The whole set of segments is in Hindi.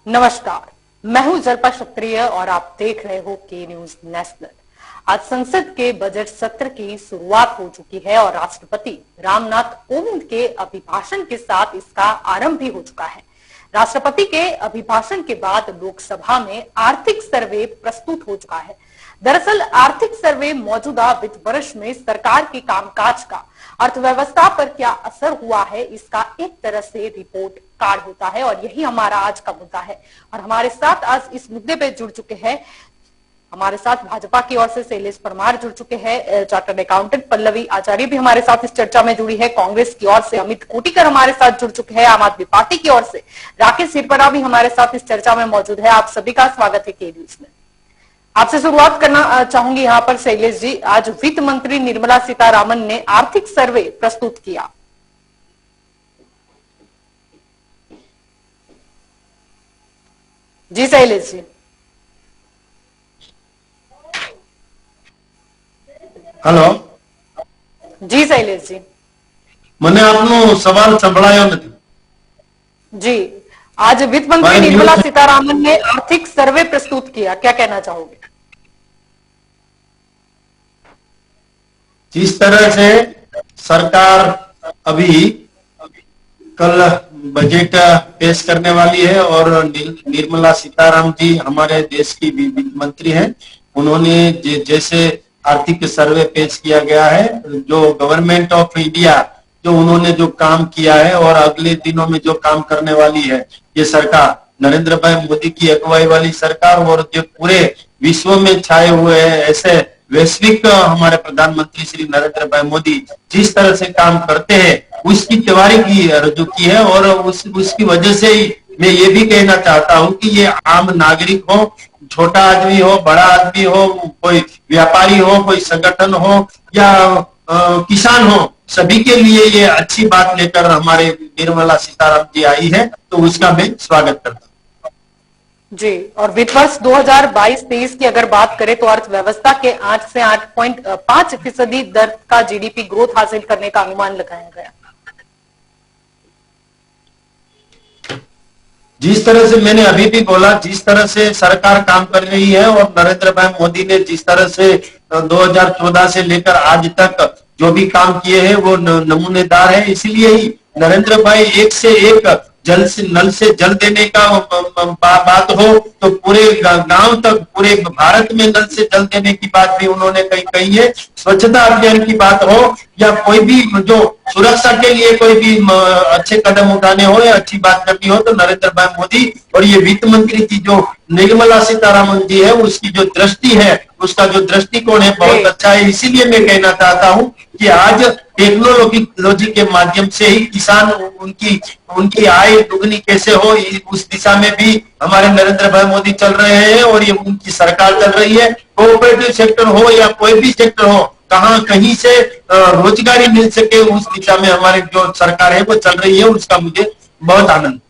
नमस्कार, मैं हूं जल्पा क्षत्रिय और आप देख रहे हो के न्यूज नेशनल। आज संसद के बजट सत्र की शुरुआत हो चुकी है और राष्ट्रपति रामनाथ कोविंद के अभिभाषण के साथ इसका आरंभ भी हो चुका है। राष्ट्रपति के अभिभाषण के बाद लोकसभा में आर्थिक सर्वे प्रस्तुत हो चुका है। दरअसल आर्थिक सर्वे मौजूदा वित्त वर्ष में सरकार के कामकाज का अर्थव्यवस्था पर क्या असर हुआ है, इसका एक तरह से रिपोर्ट कार्ड होता है और यही हमारा आज का मुद्दा है। और हमारे साथ आज इस मुद्दे पे जुड़ चुके हैं, हमारे साथ भाजपा की ओर से शैलेश परमार जुड़ चुके हैं, चार्टर्ड अकाउंटेंट पल्लवी आचार्य भी हमारे साथ इस चर्चा में जुड़ी है, कांग्रेस की ओर से अमित कोटिकर हमारे साथ जुड़ चुके हैं, आम आदमी पार्टी की ओर से राकेश हिरपरा भी हमारे साथ इस चर्चा में मौजूद है। आप सभी का स्वागत है के न्यूज में। आपसे शुरुआत करना चाहूंगी यहाँ पर शैलेश जी, आज वित्त मंत्री निर्मला सीतारामन ने आर्थिक सर्वे प्रस्तुत किया। जी शैलेश जी। हेलो जी शैलेश जी। मैंने आपनो सवाल संभळायो નથી। जी, आज वित्त मंत्री निर्मला सीतारामन ने आर्थिक सर्वे प्रस्तुत किया, क्या कहना चाहोगे? जिस तरह से सरकार अभी कल बजट पेश करने वाली है और निर्मला सीतारामन जी हमारे देश की वित्त मंत्री हैं, उन्होंने जैसे आर्थिक सर्वे पेश किया गया है, जो गवर्नमेंट ऑफ इंडिया जो उन्होंने जो काम किया है और अगले दिनों में जो काम करने वाली है, ये सरकार नरेंद्र भाई मोदी की अगुवाई वाली सरकार और जो पूरे विश्व में छाए हुए हैं ऐसे वैश्विक हमारे प्रधानमंत्री श्री नरेंद्र भाई मोदी जिस तरह से काम करते हैं उसकी तिवारी की रजू की है। और उसकी वजह से ही मैं ये भी कहना चाहता हूं कि ये आम नागरिक हो, छोटा आदमी हो, बड़ा आदमी हो, कोई व्यापारी हो, कोई संगठन हो या किसान हो, सभी के लिए ये अच्छी बात लेकर हमारे निर्मला सीतारामन जी आई है, तो उसका मैं स्वागत करता हूं। जी, और वित्त वर्ष 2022-23 की अगर बात करें तो अर्थव्यवस्था के 8 से 8.5% दर का जीडीपी ग्रोथ हासिल करने का अनुमान लगाया गया। जिस तरह से मैंने अभी भी बोला, जिस तरह से सरकार काम कर रही है और नरेंद्र भाई मोदी ने जिस तरह से 2014 से लेकर आज तक जो भी काम किए हैं वो नमूनेदार है। इसलिए ही नरेंद्र भाई एक से एक जल से नल से जल देने का बात हो तो पूरे गांव तक, पूरे भारत में नल से जल देने की बात भी उन्होंने कही है। स्वच्छता अभियान की बात हो या कोई भी जो सुरक्षा के लिए कोई भी अच्छे कदम उठाने हो या अच्छी बात करनी हो तो नरेंद्र भाई मोदी और ये वित्त मंत्री की जो निर्मला सीतारामन जी है उसकी जो दृष्टि है, उसका जो दृष्टिकोण है बहुत अच्छा है। इसीलिए मैं कहना चाहता हूं कि आज टेक्नोलॉजी के माध्यम से ही किसान उनकी आय दुगनी कैसे हो उस दिशा में भी हमारे नरेंद्र भाई मोदी चल रहे हैं और ये उनकी सरकार चल रही है। कोऑपरेटिव सेक्टर हो या कोई भी सेक्टर हो, कहीं से रोजगारी मिल सके उस दिशा में हमारी जो सरकार है वो चल रही है, उसका मुझे बहुत आनंद।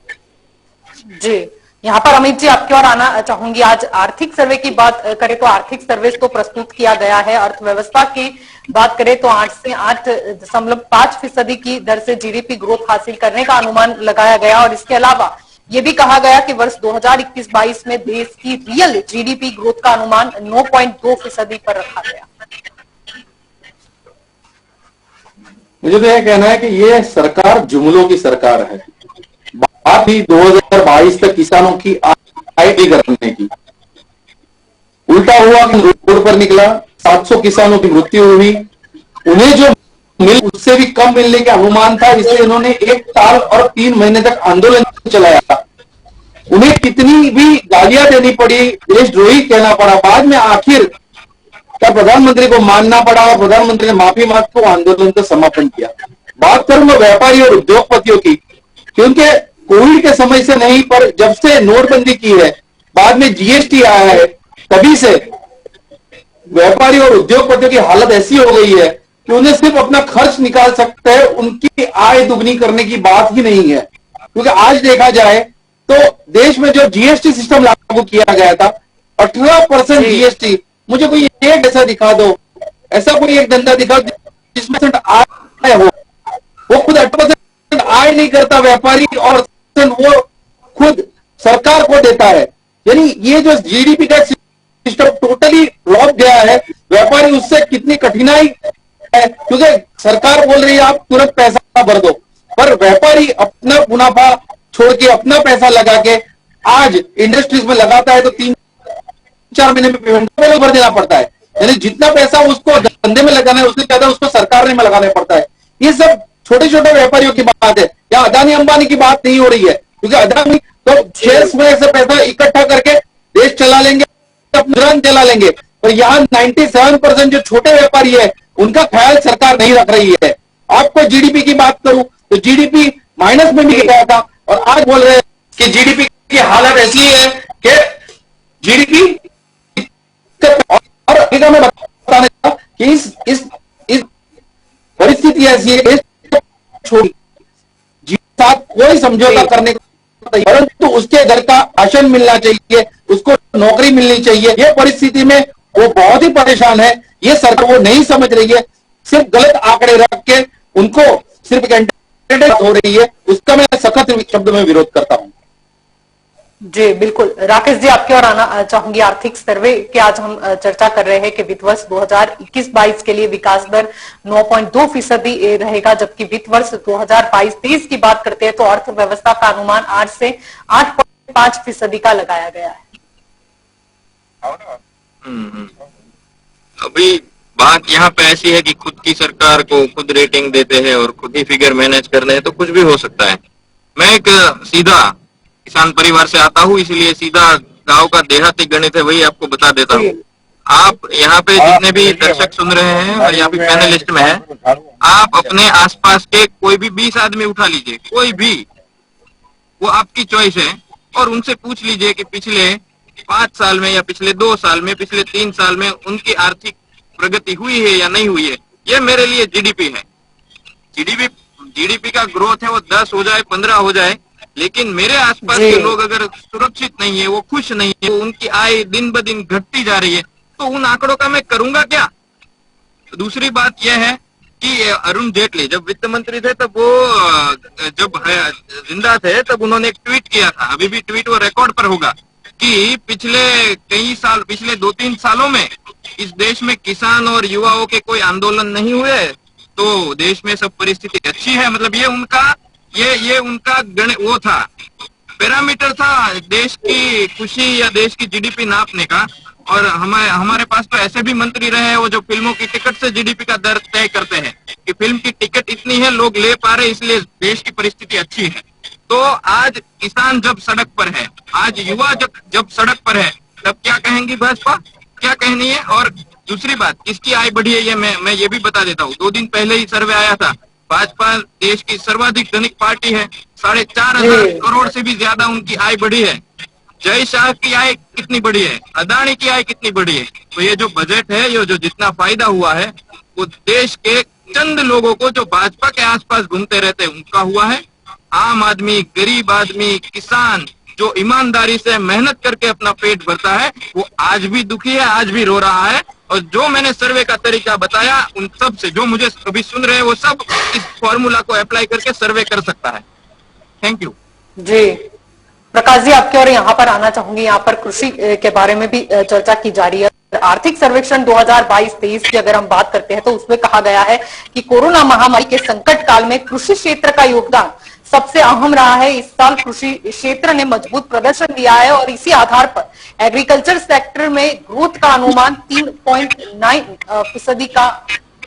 जी, यहाँ पर अमित जी आपकी ओर आना चाहूंगी। आज आर्थिक सर्वे की बात करें तो आर्थिक सर्वे तो प्रस्तुत किया गया है। अर्थव्यवस्था की बात करें तो 8 से 8.5% की दर से जीडीपी ग्रोथ हासिल करने का अनुमान लगाया गया और इसके अलावा ये भी कहा गया कि वर्ष 2021-22 में देश की रियल जीडीपी ग्रोथ का अनुमान 9.2% पर रखा गया। मुझे तो यह कहना है कि ये सरकार जुमलों की सरकार है। बात ही 2022 तक किसानों की आय करने की, उल्टा हुआ कि रोड पर निकला, 700 किसानों की मृत्यु हुई, उन्हें जो मिल उससे भी कम मिलने का अनुमान था, इसलिए इन्होंने 1 साल और 3 महीने तक आंदोलन चलाया। उन्हें कितनी भी गालियां देनी पड़ी, देशद्रोही कहना पड़ा, बाद में आखिर क्या प्रधानमंत्री को मानना पड़ा और प्रधानमंत्री ने माफी मांग को आंदोलन का समापन किया। बात करूंगा व्यापारी और उद्योगपतियों की, क्योंकि कोविड के समय से नहीं पर जब से नोटबंदी की है, बाद में जीएसटी आया है, तभी से व्यापारी और उद्योगपतियों की हालत ऐसी हो गई है कि उन्हें सिर्फ अपना खर्च निकाल सकते हैं, उनकी आय दुगनी करने की बात ही नहीं है। क्योंकि आज देखा जाए तो देश में जो जीएसटी सिस्टम लागू किया गया था 18% जीएसटी, मुझे कोई एक ऐसा दिखा दो, ऐसा कोई एक धंधा दिखा जिसमें आय हो, वो खुद 18% आय नहीं करता व्यापारी और वो खुद सरकार को देता है। यानी ये जो जीडीपी का सिस्टम टोटली ब्लॉक गया है, व्यापारी उससे कितनी कठिनाई है, क्योंकि सरकार बोल रही है आप तुरंत पैसा भर दो, पर व्यापारी अपना मुनाफा छोड़ के अपना पैसा लगा के आज इंडस्ट्रीज में लगाता है तो 3-4 महीने में पेमेंट भर देना पड़ता है। यानी जितना पैसा उसको धंधे में लगाना है उससे ज्यादा उसको सरकार में लगाना पड़ता है। ये सब छोटे छोटे व्यापारियों की बात है, या अदानी अंबानी की बात नहीं हो रही है, क्योंकि अदानी तो शेयर्स में से पैसा इकट्ठा करके देश चला लेंगे, अपना चला लेंगे, और यहाँ 97% जो छोटे व्यापारी है उनका ख्याल सरकार नहीं रख रही है। आपको जीडीपी की बात करूं तो जीडीपी माइनस में भी गया था, और आज बोल रहे हैं कि जीडीपी की हालत ऐसी है कि जीडीपी और अमेरिका में बताने का कि इस परिस्थिति ऐसी है जी साथ कोई समझौता करने को, परंतु उसके घर का राशन मिलना चाहिए, उसको नौकरी मिलनी चाहिए। ये परिस्थिति में वो बहुत ही परेशान है। ये सरकार वो नहीं समझ रही है, सिर्फ गलत आंकड़े रख के उनको सिर्फ कैंडिडेट हो रही है, उसका मैं सख्त शब्द में विरोध करता हूं। जी बिल्कुल, राकेश जी आपकी ओर आना चाहूंगी। आर्थिक सर्वे की आज हम चर्चा कर रहे हैं कि वित्त वर्ष 2021-22 के लिए विकास दर 9.2% रहेगा, जबकि वित्त वर्ष 2022-23 की बात करते हैं तो अर्थव्यवस्था का अनुमान 8 से 8.5% का लगाया गया है। अभी बात यहाँ पे ऐसी है कि खुद की सरकार को खुद रेटिंग देते हैं और खुद ही फिगर मैनेज करने हैं तो कुछ भी हो सकता है। मैं एक सीधा किसान परिवार से आता हूँ, इसलिए सीधा गांव का देहाती गणित है वही आपको बता देता हूँ। आप यहाँ पे जितने भी दर्शक सुन रहे हैं और यहाँ पे पैनलिस्ट में हैं, आप अपने आसपास के कोई भी 20 आदमी उठा लीजिए, कोई भी, वो आपकी चॉइस है, और उनसे पूछ लीजिए कि पिछले 5 साल में या पिछले 2 साल में, पिछले 3 साल में उनकी आर्थिक प्रगति हुई है या नहीं हुई है। ये मेरे लिए जीडीपी है। जीडीपी का ग्रोथ है वो 10 हो जाए 15 हो जाए, लेकिन मेरे आसपास के लोग अगर सुरक्षित नहीं है, वो खुश नहीं है, उनकी आय दिन ब दिन घटती जा रही है, तो उन आंकड़ों का मैं करूंगा क्या। दूसरी बात यह है कि अरुण जेटली जब वित्त मंत्री थे तब वो जब जिंदा थे तब उन्होंने एक ट्वीट किया था, अभी भी ट्वीट वो रिकॉर्ड पर होगा, कि पिछले 2-3 सालों में इस देश में किसान और युवाओं के कोई आंदोलन नहीं हुए, तो देश में सब परिस्थिति अच्छी है। मतलब ये उनका वो था, पैरामीटर था देश की खुशी या देश की जीडीपी नापने का। और हमारे पास तो ऐसे भी मंत्री रहे हैं वो जो फिल्मों की टिकट से जीडीपी का दर तय करते हैं कि फिल्म की टिकट इतनी है, लोग ले पा रहे, इसलिए देश की परिस्थिति अच्छी है। तो आज किसान जब सड़क पर है, आज युवा जब सड़क पर है, तब क्या कहेंगी भाजपा, क्या कहनी है। और दूसरी बात, किसकी आय बढ़ी है ये मैं ये भी बता देता हूँ। 2 दिन पहले ही सर्वे आया था, भाजपा देश की सर्वाधिक धनिक पार्टी है, 4,500 करोड़ से भी ज्यादा उनकी आय बढ़ी है। जय शाह की आय कितनी बढ़ी है, अदानी की आय कितनी बढ़ी है। तो ये जो बजट है, ये जो जितना फायदा हुआ है वो देश के चंद लोगों को जो भाजपा के आसपास घूमते रहते हैं उनका हुआ है। आम आदमी, गरीब आदमी, किसान जो ईमानदारी से मेहनत करके अपना पेट भरता है, वो आज भी दुखी है, आज भी रो रहा है। और जो मैंने सर्वे का तरीका बताया, उन सब से जो मुझे अभी सुन रहे हैं वो सब इस फॉर्मूला को अप्लाई करके सर्वे कर सकता है। थैंक यू जी। प्रकाश जी आपके और यहाँ पर आना चाहूंगी। यहाँ पर कृषि के बारे में भी चर्चा की जा रही है। आर्थिक सर्वेक्षण 2022-23 की अगर हम बात करते हैं तो उसमें कहा गया है कि कोरोना महामारी के संकट काल में कृषि क्षेत्र का योगदान सबसे अहम रहा है। इस साल कृषि क्षेत्र ने मजबूत प्रदर्शन दिया है और इसी आधार पर एग्रीकल्चर सेक्टर में ग्रोथ का अनुमान 3.9% का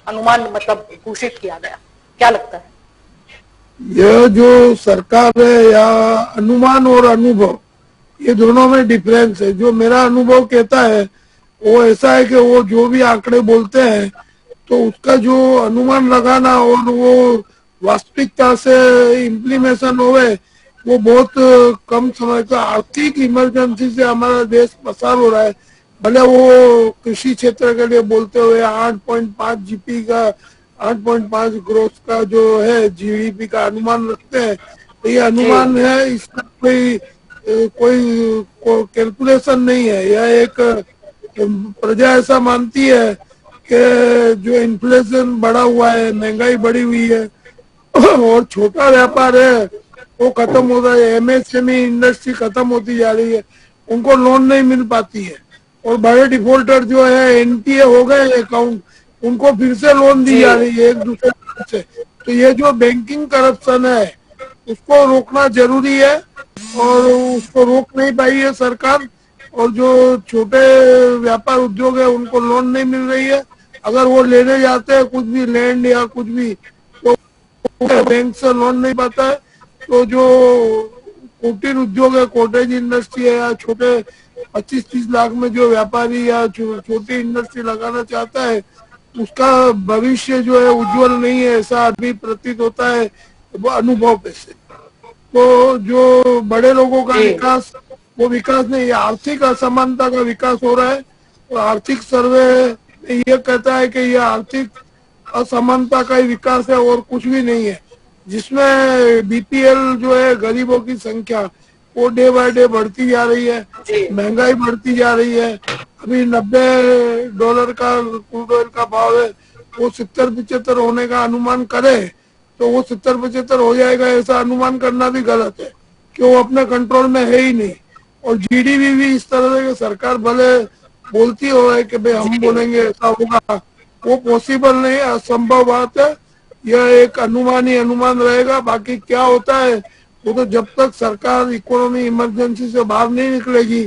अनुमान मतलब घोषित किया गया। क्या लगता है? यह जो सरकार है या अनुमान और अनुभव, ये दोनों में डिफरेंस है। जो मेरा अनुभव कहता है वो ऐसा है कि वो जो भी आंकड़े बोलते हैं तो उसका जो अनुमान लगाना और वो वास्तविकता से इम्प्लीमेशन होवे वो बहुत कम समय का। आर्थिक इमरजेंसी से हमारा देश पसार हो रहा है। भले वो कृषि क्षेत्र के लिए बोलते हुए 8.5 जीपी का 8.5 ग्रोथ का जो है जीडीपी का अनुमान रखते हैं, तो ये अनुमान है, इसका कोई कैलकुलेशन नहीं है। यह एक प्रजा ऐसा मानती है कि जो इन्फ्लेशन बढ़ा हुआ है, महंगाई बढ़ी हुई है और छोटा व्यापार है वो खत्म हो रहा है, एमएसएमई इंडस्ट्री खत्म होती जा रही है, उनको लोन नहीं मिल पाती है। और बड़े डिफॉल्टर जो है एनपीए हो गए अकाउंट, उनको फिर से लोन दी जी जा रही है एक दूसरे से। तो ये जो बैंकिंग करप्शन है उसको रोकना जरूरी है, और उसको रोक नहीं पाई है सरकार। और जो छोटे व्यापार उद्योग है उनको लोन नहीं मिल रही है, अगर वो लेने जाते हैं कुछ भी लैंड या कुछ भी, तो बैंक से लोन नहीं पाता है। तो जो कुटीर उद्योग है, कॉटेज इंडस्ट्री है, या छोटे 25-30 लाख में जो व्यापारी या छोटी इंडस्ट्री लगाना चाहता है, उसका भविष्य जो है उज्जवल नहीं है, ऐसा अभी प्रतीत होता है वो अनुभव पे से। तो जो बड़े लोगों का जी विकास, वो विकास नहीं, आर्थिक असमानता का विकास हो रहा है। और आर्थिक सर्वे ये कहता है कि ये आर्थिक असमानता का ही विकास है और कुछ भी नहीं है, जिसमें बीपीएल जो है गरीबों की संख्या वो डे बाय डे बढ़ती जा रही है, जी महंगाई बढ़ती जा रही है। अभी $90 का क्रूड ऑयल का भाव है, वो 70-75 होने का अनुमान करे तो वो 70-75 हो जाएगा, ऐसा अनुमान करना भी गलत है, कि वो अपने कंट्रोल में है ही नहीं। और जीडीपी भी इस तरह से सरकार भले बोलती हो है कि भाई हम बोलेंगे ऐसा होगा, वो पॉसिबल नहीं है, असंभव बात है। यह एक अनुमान ही अनुमान रहेगा, बाकी क्या होता है वो तो जब तक सरकार इकोनॉमी इमरजेंसी से बाहर नहीं निकलेगी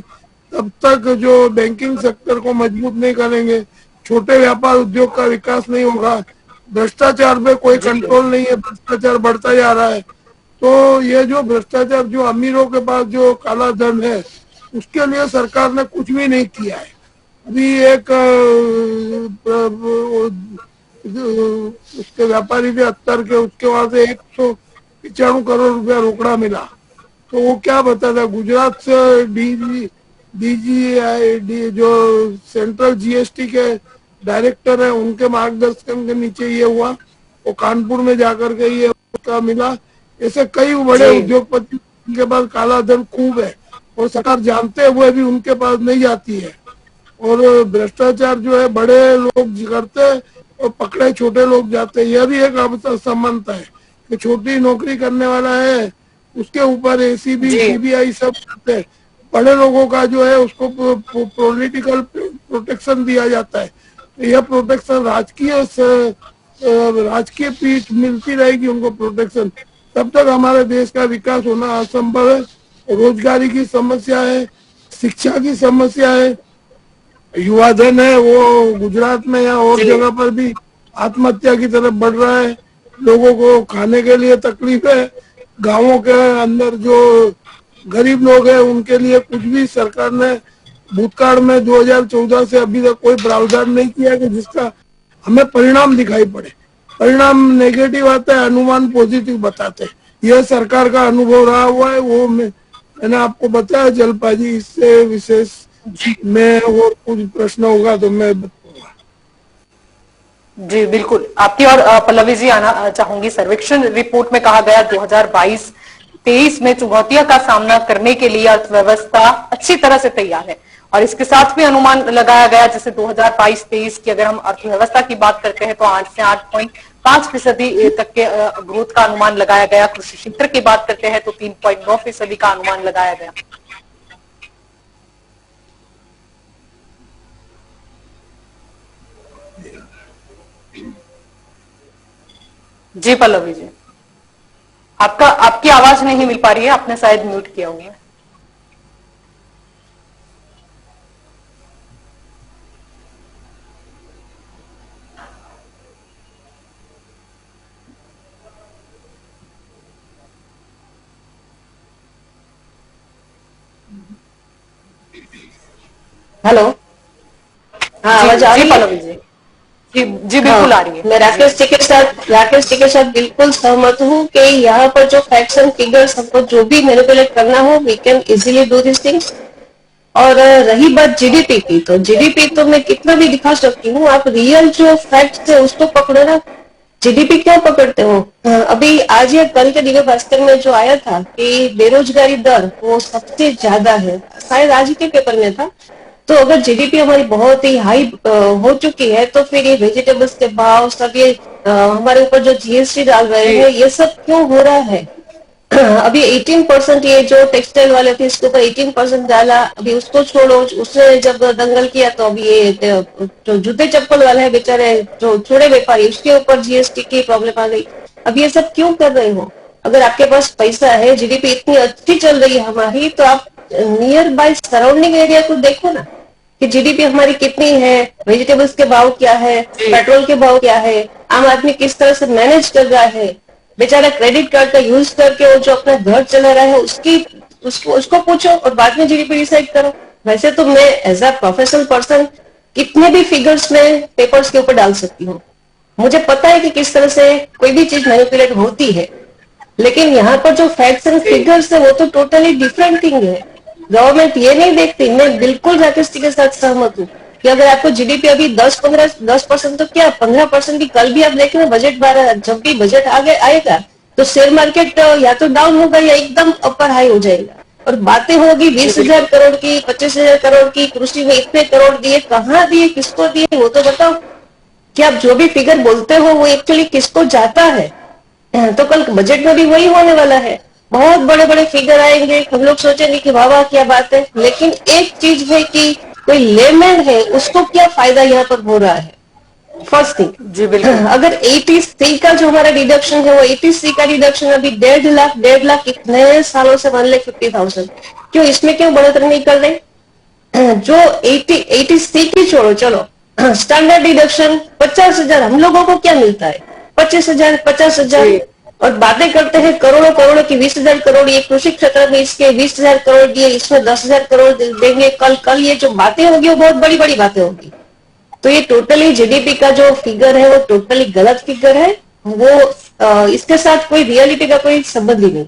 तब तक जो बैंकिंग सेक्टर को मजबूत नहीं करेंगे, छोटे व्यापार उद्योग का विकास नहीं होगा। भ्रष्टाचार पे कोई कंट्रोल नहीं है, भ्रष्टाचार बढ़ता जा रहा है। तो ये जो भ्रष्टाचार, जो अमीरों के पास जो काला धन है, उसके लिए सरकार ने कुछ भी नहीं किया है। अभी एक उसके व्यापारी थे अत्तर के, उसके वहां से 195 करोड़ रुपया रोकड़ा मिला। तो वो क्या बताता, गुजरात से डीजी जो सेंट्रल जीएसटी के डायरेक्टर है, उनके मार्गदर्शन के नीचे ये हुआ। वो कानपुर में जाकर के ये उसका मिला। ऐसे कई बड़े जी उद्योगपति, उनके पास काला धन खूब है और सरकार जानते हुए भी उनके पास नहीं जाती है। और भ्रष्टाचार जो है बड़े लोग करते हैं और पकड़े छोटे लोग जाते हैं। यह भी एक असमानता है कि छोटी नौकरी करने वाला है उसके ऊपर एसीबी जी सीबीआई सब करते हैं, बड़े लोगों का जो है उसको पॉलिटिकल प्रोटेक्शन दिया जाता है। तो यह प्रोटेक्शन राजकीय पीठ मिलती रहेगी उनको प्रोटेक्शन, तब तक हमारे देश का विकास होना असंभव है। रोजगारी की समस्या है, शिक्षा की समस्या है, युवा धन है वो गुजरात में या और जी जगह पर भी आत्महत्या की तरफ बढ़ रहा है। लोगों को खाने के लिए तकलीफ है। गांवों के अंदर जो गरीब लोग हैं उनके लिए कुछ भी सरकार ने भूतकाल में 2014 से अभी तक कोई प्रावधान नहीं किया कि जिसका हमें परिणाम दिखाई पड़े। परिणाम नेगेटिव आता है, अनुमान पॉजिटिव बताते हैं। यह सरकार का अनुभव रहा हुआ है, वो मैंने आपको बताया जलपा जी। इससे विशेष में और कुछ प्रश्न होगा तो मैं बताऊंगा। जी बिल्कुल, आपकी और पल्लवी जी आना चाहूंगी। सर्वेक्षण रिपोर्ट में कहा गया 2022-23 में चुनौतियों का सामना करने के लिए अर्थव्यवस्था अच्छी तरह से तैयार है, और इसके साथ भी अनुमान लगाया गया, जैसे 2022-23 की अगर हम अर्थव्यवस्था की बात करते हैं तो 8 से 8.5% तक के ग्रोथ का अनुमान लगाया गया। कृषि क्षेत्र की बात करते हैं तो 3.9% का अनुमान लगाया गया। जी पल्लवी जी, आपकी आवाज नहीं मिल पा रही है, आपने शायद म्यूट किया हुआ है। हेलो। हाँ, आवाज आ जी रही है? पल्लवी जी, जी बिल्कुल आ रही है। मैं राकेश जी के साथ बिल्कुल सहमत हूँ कि यहाँ पर जो फैक्ट्स एंड फिगर्स हमको जो भी मैनिपुलेट करना हो, we can easily do this things. और रही बात जीडीपी की, तो जीडीपी तो मैं कितना भी दिखा सकती हूँ, आप रियल जो फैक्ट्स है उसको पकड़ो ना। जीडीपी क्यों पकड़ते हो? अभी आज या कल के दिव्य भास्कर में जो आया था कि बेरोजगारी दर वो सबसे ज्यादा है, शायद आज ही के पेपर में था। तो अगर जीडीपी हमारी बहुत ही हाई हो चुकी है तो फिर ये वेजिटेबल्स के भाव सब, ये हमारे ऊपर जो जीएसटी डाल रहे हैं, ये सब क्यों हो रहा है? अभी 18% ये जो टेक्सटाइल वाले थे इसके ऊपर 18% डाला, अभी उसको छोड़ो, उसने जब दंगल किया तो अभी ये जो जूते चप्पल वाले हैं बेचारे जो छोटे व्यापारी उसके ऊपर जीएसटी की प्रॉब्लम आ गई। अब ये सब क्यों कर रहे हो? अगर आपके पास पैसा है, जीडीपी इतनी अच्छी चल रही है हमारी, तो आप नियर बाय सराउंडिंग एरिया को देखो ना कि जीडीपी हमारी कितनी है, वेजिटेबल्स के भाव क्या है, पेट्रोल के भाव क्या है, आम आदमी किस तरह से मैनेज कर रहा है। बेचारा क्रेडिट कार्ड का यूज करके वो जो अपना घर चला रहा है उसको पूछो और बाद में जीडीपी डिसाइड करो। वैसे तो मैं एज अ प्रोफेशनल पर्सन कितने भी फिगर्स में पेपर्स के ऊपर डाल सकती हूँ, मुझे पता है कि किस तरह से कोई भी चीज मैनिपुलेट होती है, लेकिन यहाँ पर जो फैक्ट्स एंड फिगर्स है वो तो टोटली डिफरेंट थिंग है। गवर्नमेंट ये नहीं देखती। मैं बिल्कुल राकेश जी के साथ सहमत हूँ कि अगर आपको जीडीपी अभी 10% तो क्या 15% की कल भी आप देखें ना, बजट जब भी बजट आएगा तो शेयर मार्केट या तो डाउन होगा या एकदम अपर हाई हो जाएगा और बातें होगी 20,000 करोड़ की, 25,000 करोड़ की, कृषि में इतने करोड़ दिए, कहाँ दिए, किसको दिए, वो तो बताओ कि आप जो भी फिगर बोलते हो वो एक्चुअली किसको जाता है। तो कल बजट में भी वही होने वाला है, बहुत बड़े बड़े फिगर आएंगे, हम लोग सोचेंगे कि वाह वाह क्या बात है, लेकिन एक चीज है कि कोई लेमैन है उसको क्या फायदा यहाँ पर हो रहा है। फर्स्ट थिंग जी बिल्कुल। अगर 80C का जो हमारा डिडक्शन है वो 80C का डिडक्शन अभी 1.5 लाख कितने सालों से 1,50,000, क्यों इसमें क्यों बढ़ोतरी नहीं कर रहे? जो 80C की छोड़ो, चलो स्टैंडर्ड डिडक्शन 50,000, हम लोगों को क्या मिलता है 25,000 50,000, और बातें करते हैं करोड़ों करोड़ों की, 20,000 करोड़ ये कृषि क्षेत्र में इसके 20,000 करोड़ दिए, इसमें 10,000 करोड़ देंगे। कल ये जो बातें होगी वो बहुत बड़ी बड़ी बातें होगी। तो ये टोटली जीडीपी का जो फिगर है वो टोटली गलत फिगर है, वो इसके साथ कोई रियलिटी का कोई संबंध ही नहीं।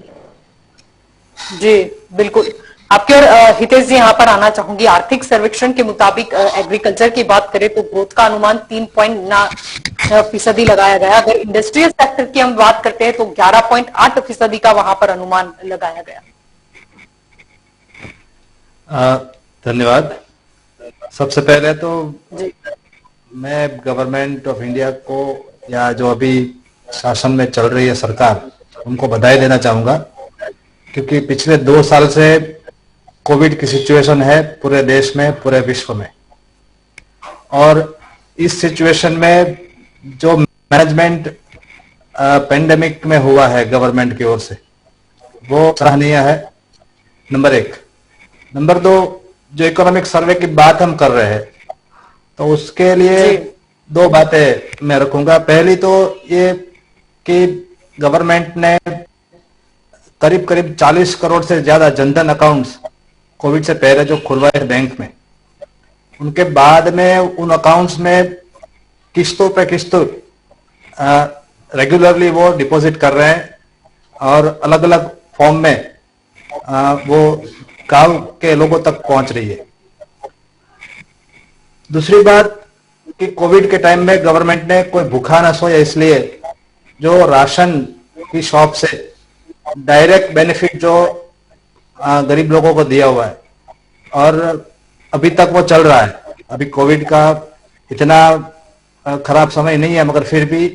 जी बिल्कुल। आपके और हितेश जी यहाँ पर आना चाहूंगी। आर्थिक सर्वेक्षण के मुताबिक एग्रीकल्चर की बात करें तो ग्रोथ का अनुमान 3.9% लगाया गया। अगर इंडस्ट्रियल सेक्टर की हम बात करते हैं तो 11.8% का वहां पर अनुमान लगाया गया। धन्यवाद। सबसे पहले तो जी मैं गवर्नमेंट ऑफ इंडिया को या जो अभी शासन में चल रही है सरकार, उनको बधाई देना चाहूंगा, क्योंकि पिछले 2 साल से कोविड की सिचुएशन है पूरे देश में, पूरे विश्व में, और इस सिचुएशन में जो मैनेजमेंट पेंडेमिक में हुआ है गवर्नमेंट की ओर से वो सराहनीय है, नंबर 1। नंबर 2, जो इकोनॉमिक सर्वे की बात हम कर रहे हैं तो उसके लिए 2 बातें मैं रखूंगा। पहली तो ये कि गवर्नमेंट ने करीब करीब 40 करोड़ से ज्यादा जनधन अकाउंट्स कोविड से पहले जो खुलवाए बैंक में, उनके बाद में उन अकाउंट्स में किस्तों पे किस्तों रेगुलरली वो डिपॉजिट कर रहे हैं और अलग अलग फॉर्म में वो गांव के लोगों तक पहुंच रही है। दूसरी बात कि कोविड के टाइम में गवर्नमेंट ने कोई भूखा ना सोए इसलिए जो राशन की शॉप से डायरेक्ट बेनिफिट जो गरीब लोगों को दिया हुआ है, और अभी तक वो चल रहा है। अभी कोविड का इतना खराब समय नहीं है, मगर फिर भी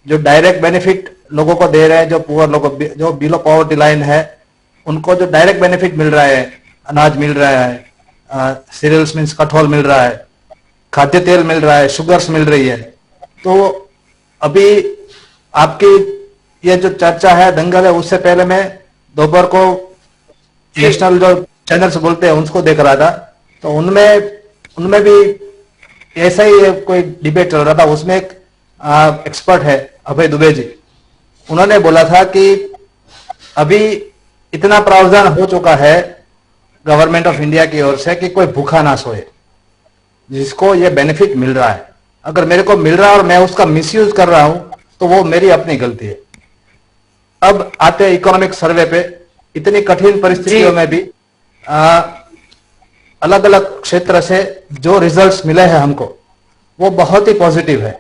जो डायरेक्ट बेनिफिट लोगों को दे रहे हैं, जो पुअर लोगों, जो बिलो पॉवर्टी लाइन है, उनको जो डायरेक्ट बेनिफिट मिल रहा है, अनाज मिल रहा है, सीरियल्स मीन्स कठोल मिल रहा है, खाद्य तेल मिल रहा है, शुगर्स मिल रही है। तो अभी आपकी ये जो चर्चा है, दंगल है, उससे पहले मैं दोपहर को नेशनल जो चैनल्स बोलते हैं उसको देख रहा था, तो उनमें भी ऐसा ही कोई डिबेट चल रहा था। उसमें एक एक्सपर्ट है अभय दुबे जी, उन्होंने बोला था कि अभी इतना प्रावधान हो चुका है गवर्नमेंट ऑफ इंडिया की ओर से कि कोई भूखा ना सोए, जिसको ये बेनिफिट मिल रहा है। अगर मेरे को मिल रहा है और मैं उसका मिसयूज कर रहा हूं तो वो मेरी अपनी गलती है। अब आते हैं इकोनॉमिक सर्वे पे। इतनी कठिन परिस्थितियों में भी अलग अलग क्षेत्र से जो रिजल्ट्स मिले हैं हमको, वो बहुत ही पॉजिटिव है।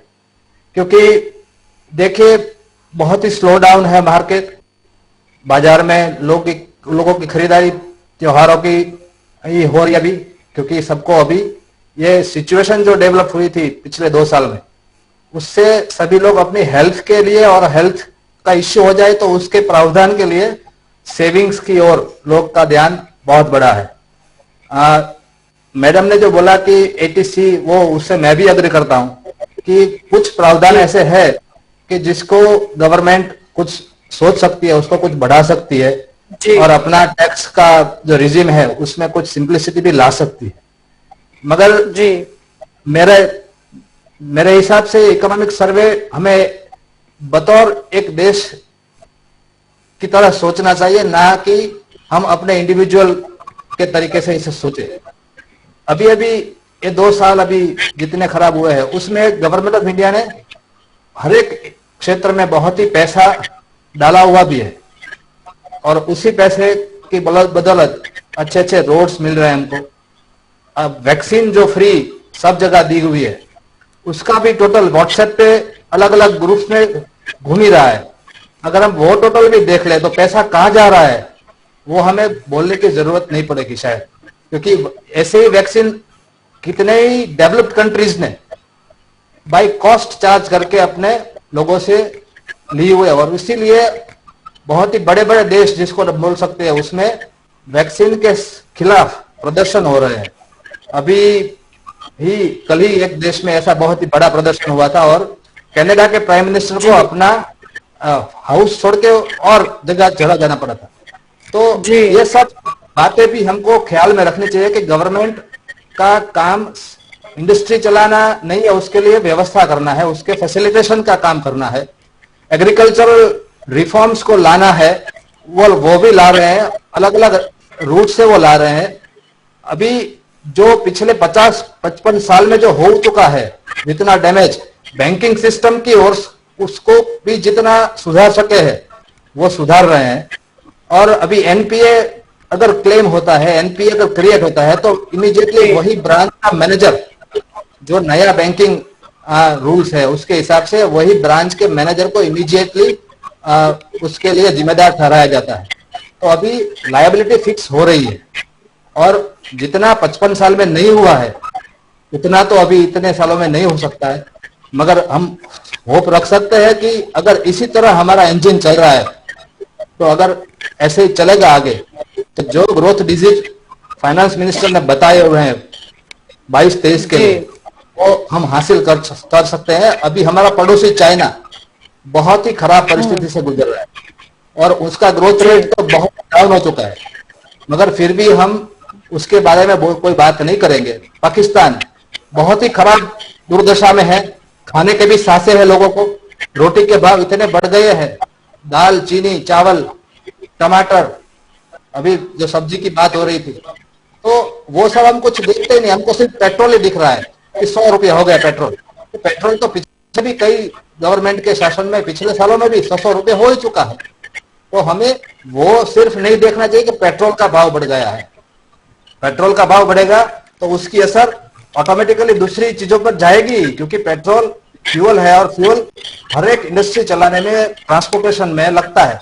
क्योंकि देखिए, बहुत ही स्लो डाउन है मार्केट, बाजार में लोगों की खरीदारी त्योहारों की ये हो रही अभी, क्योंकि सबको अभी ये सिचुएशन जो डेवलप हुई थी पिछले 2 साल में, उससे सभी लोग अपनी हेल्थ के लिए, और हेल्थ का इश्यू हो जाए तो उसके प्रावधान के लिए सेविंग्स की ओर लोग का ध्यान बहुत बड़ा है। मैडम ने जो बोला कि एटीसी, वो उससे मैं भी अग्री करता हूं कि कुछ प्रावधान ऐसे है कि जिसको गवर्नमेंट कुछ सोच सकती है, उसको कुछ बढ़ा सकती है और अपना टैक्स का जो रिजिम है उसमें कुछ सिंप्लिसिटी भी ला सकती है। मगर जी मेरे हिसाब से इकोनॉमिक सर्वे हमें बतौर एक देश की तरह सोचना चाहिए, ना कि हम अपने इंडिविजुअल के तरीके से इसे सोचे। अभी ये 2 साल अभी जितने खराब हुए हैं उसमें गवर्नमेंट ऑफ इंडिया ने हर एक क्षेत्र में बहुत ही पैसा डाला हुआ भी है और उसी पैसे की बदौलत अच्छे अच्छे रोड्स मिल रहे हैं हमको। अब वैक्सीन जो फ्री सब जगह दी हुई है उसका भी टोटल व्हाट्सएप पे अलग अलग ग्रुप्स में घूम ही रहा है। अगर हम वो टोटल भी देख ले तो पैसा कहां जा रहा है वो हमें बोलने की जरूरत नहीं पड़ेगी शायद, क्योंकि ऐसे ही वैक्सीन कितने ही डेवलप्ड कंट्रीज ने बाय कॉस्ट चार्ज करके अपने लोगों से लिए हुए, और इसीलिए बहुत ही बड़े बड़े देश जिसको बोल सकते हैं उसमें वैक्सीन के खिलाफ प्रदर्शन हो रहे हैं। अभी ही कल ही एक देश में ऐसा बहुत ही बड़ा प्रदर्शन हुआ था और कनाडा के प्राइम मिनिस्टर को अपना हाउस छोड़ के और जगह चला जाना पड़ा था। तो ये सब बातें भी हमको ख्याल में रखनी चाहिए कि गवर्नमेंट का काम इंडस्ट्री चलाना नहीं है, उसके लिए व्यवस्था करना है, उसके फैसिलिटेशन का काम करना है, एग्रीकल्चरल रिफॉर्म्स को लाना है, वो भी ला रहे हैं, अलग अलग रूट से वो ला रहे हैं। अभी जो पिछले 50-55 साल में जो हो चुका है जितना डैमेज बैंकिंग सिस्टम की ओर, उसको भी जितना सुधार सके है वो सुधार रहे हैं। और अभी एनपीए अगर क्लेम होता है, एनपीए अगर क्रिएट होता है तो इमीडिएटली वही ब्रांच का मैनेजर, जो नया बैंकिंग रूल्स है उसके हिसाब से वही ब्रांच के मैनेजर को इमीडिएटली उसके लिए जिम्मेदार ठहराया जाता है। तो अभी लायबिलिटी फिक्स हो रही है और जितना 55 साल में नहीं हुआ है उतना तो अभी इतने सालों में नहीं हो सकता है, मगर हम होप रख सकते हैं कि अगर इसी तरह हमारा इंजन चल रहा है तो अगर ऐसे ही चलेगा आगे तो जो ग्रोथ डिजिट फाइनेंस मिनिस्टर ने बताए हुए हैं 22-23 के लिए वो हम हासिल कर सकते हैं। अभी हमारा पड़ोसी चाइना बहुत ही खराब परिस्थिति से गुजर रहा है और उसका ग्रोथ रेट तो बहुत डाउन हो चुका है, मगर फिर भी हम उसके बारे में कोई बात नहीं करेंगे। पाकिस्तान बहुत ही खराब दुर्दशा में है, खाने के भी सांसे हैं लोगों को, रोटी के भाव इतने बढ़ गए हैं, दाल, चीनी, चावल, टमाटर, अभी जो सब्जी की बात हो रही थी, तो वो सब हम कुछ देखते ही नहीं, हमको सिर्फ पेट्रोल ही दिख रहा है कि 100 रुपये हो गया पेट्रोल। तो पेट्रोल तो पिछले भी कई गवर्नमेंट के शासन में पिछले सालों में भी 100 रुपये हो ही चुका है। तो हमें वो सिर्फ नहीं देखना चाहिए कि पेट्रोल का भाव बढ़ गया है। पेट्रोल का भाव बढ़ेगा तो उसकी असर ऑटोमेटिकली दूसरी चीजों पर जाएगी, क्योंकि पेट्रोल फ्यूल है और फ्यूल हर एक इंडस्ट्री चलाने में, ट्रांसपोर्टेशन में लगता है,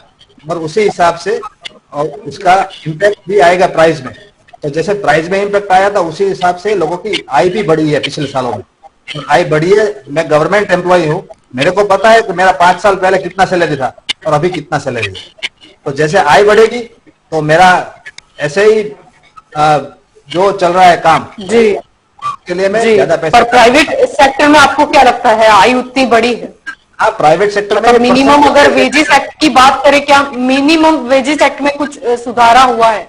और उसी हिसाब से और उसका इम्पैक्ट भी आएगा प्राइस में। तो जैसे प्राइस में इम्पैक्ट आया था उसी हिसाब से लोगों की आय भी बढ़ी है पिछले सालों में। तो आय बढ़ी है, मैं गवर्नमेंट एम्प्लॉय हूँ, मेरे को पता है कि मेरा 5 साल पहले कितना सैलरी था और अभी कितना सैलरी है। तो जैसे आय बढ़ेगी तो मेरा ऐसे ही जो चल रहा है काम जी के लिए मैं जी, ज्यादा पैसा। पर प्राइवेट सेक्टर में आपको क्या लगता है आय उतनी बड़ी है? हाँ, प्राइवेट सेक्टर में मिनिमम अगर वेजेस एक्ट की बात करें, क्या मिनिमम वेजेस एक्ट में कुछ सुधारा हुआ है?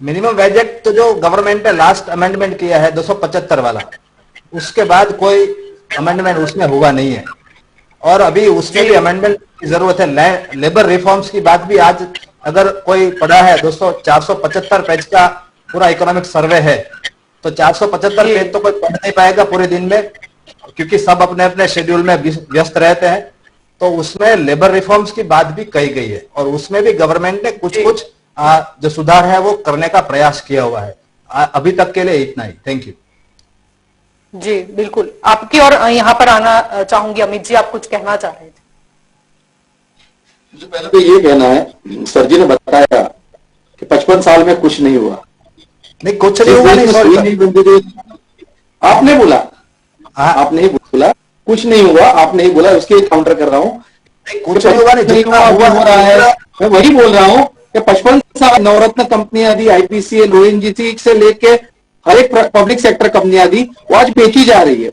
मिनिमम वेज एक्ट तो जो गवर्नमेंट ने लास्ट अमेंडमेंट किया है 275 वाला, उसके बाद कोई अमेंडमेंट उसमें हुआ नहीं है और अभी उसमें भी अमेंडमेंट की जरूरत है। लेबर रिफॉर्म्स की बात भी आज अगर कोई पढ़ा है 475 पेज का पूरा इकोनॉमिक सर्वे है, तो 475 पेज तो कोई पढ़ नहीं पाएगा पूरे दिन में, क्योंकि सब अपने अपने शेड्यूल में व्यस्त रहते हैं। तो उसमें लेबर रिफॉर्म्स की बात भी कही गई है और उसमें भी गवर्नमेंट ने कुछ जो सुधार है वो करने का प्रयास किया हुआ है। अभी तक के लिए इतना ही। Thank you. जी बिल्कुल, आपकी और यहाँ पर आना चाहूंगी। अमित जी, आप कुछ कहना चाह रहे थे? मुझे पहले तो ये कहना है, सर जी ने बताया कि 55 साल में कुछ नहीं हुआ। नहीं, कुछ नहीं हुआ, नहीं, आपने बोला, आपने ही बोला कुछ नहीं हुआ, आपने ही बोला, उसके काउंटर कर रहा हूँ। कुछ नहीं हुआ, नहीं, जितना हुआ हो रहा है, मैं वही बोल रहा हूँ कि 55 साल नवरत्न कंपनियां दी, आईपीसीएल, ओएनजीसी से लेके हर एक पब्लिक सेक्टर कंपनियां दी, वो आज बेची जा रही है।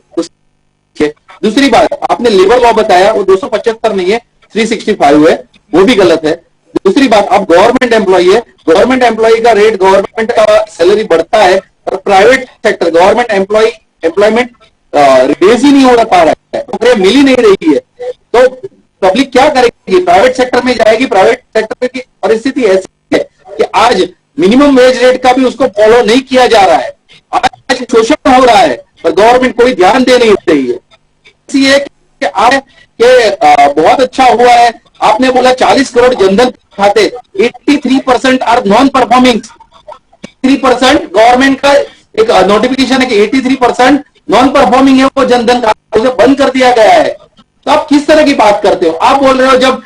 दूसरी बात, आपने लेबर लॉ बताया, वो 275 नहीं है, 365 है, वो भी गलत है। दूसरी बात, आप गवर्नमेंट एम्प्लॉई है, गवर्नमेंट एम्प्लॉई का रेट, गवर्नमेंट का सैलरी बढ़ता है और private sector government employment raise ही नहीं हो पा रहा है, नौकरियां मिल ही नहीं रही है, तो पब्लिक क्या करेगी? प्राइवेट सेक्टर में जाएगी। प्राइवेट सेक्टर की परिस्थिति ऐसी है कि आज मिनिमम वेज रेट का भी उसको फॉलो नहीं किया जा रहा है, आज शोषण हो रहा है, पर गवर्नमेंट कोई ध्यान दे नहीं रही है। ऐसी है कि आप बहुत अच्छा हुआ है, आपने बोला 40 करोड़ जनधन खाते, 83% आर नॉन परफॉर्मिंग। 3% गवर्नमेंट का एक नोटिफिकेशन है कि 83% नॉन परफॉर्मिंग है वो जनधन खाता, उसे बंद कर दिया गया है। तो आप किस तरह की बात करते हो? आप बोल रहे हो जब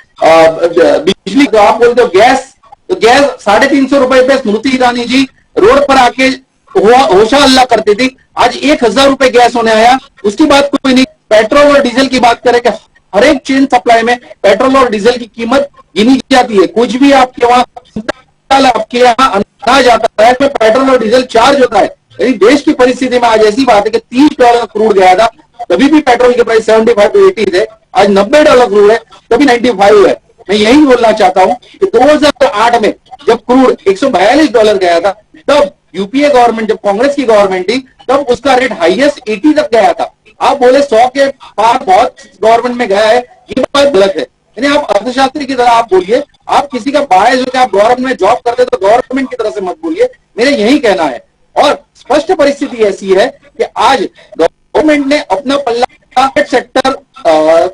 बिजली, तो आप बोलते हो गैस, तो गैस 350 रुपए पे स्मृति ईरानी जी रोड पर आके होशा हल्ला करती थी, आज 1000 रुपए गैस होने आया, उसकी बात कोई नहीं। पेट्रोल और डीजल की बात करें कि हर एक चेन सप्लाई में पेट्रोल और डीजल की कीमत गिनी जाती है, कुछ भी आपके वहां, आपके यहाँ अनाज आता है, इसमें पेट्रोल और डीजल चार्ज होता है। यदि देश की परिस्थिति में आज ऐसी बात है कि $30 क्रूड गया था, तभी भी पेट्रोल के प्राइस 75 to 80 थे, आज $90 क्रूड है, तभी 95 है। मैं यही बोलना चाहता हूं कि 2008 में जब क्रूड $142 गया था, तब यूपीए गवर्नमेंट, जब कांग्रेस की गवर्नमेंट थी, तब उसका रेट हाईएस्ट 80 तक गया था। आप बोले 100 के पार बहुत गवर्नमेंट में गया है, ये बात गलत है। यानी आप अर्थशास्त्री की तरह आप बोलिए, आप किसी का बायस होकर आप गवर्नमेंट में जॉब करते तो गवर्नमेंट की तरह से मत बोलिए, मेरा यही कहना है। और स्पष्ट परिस्थिति ऐसी है कि आज गवर्नमेंट ने अपना पल्ला प्राइवेट सेक्टर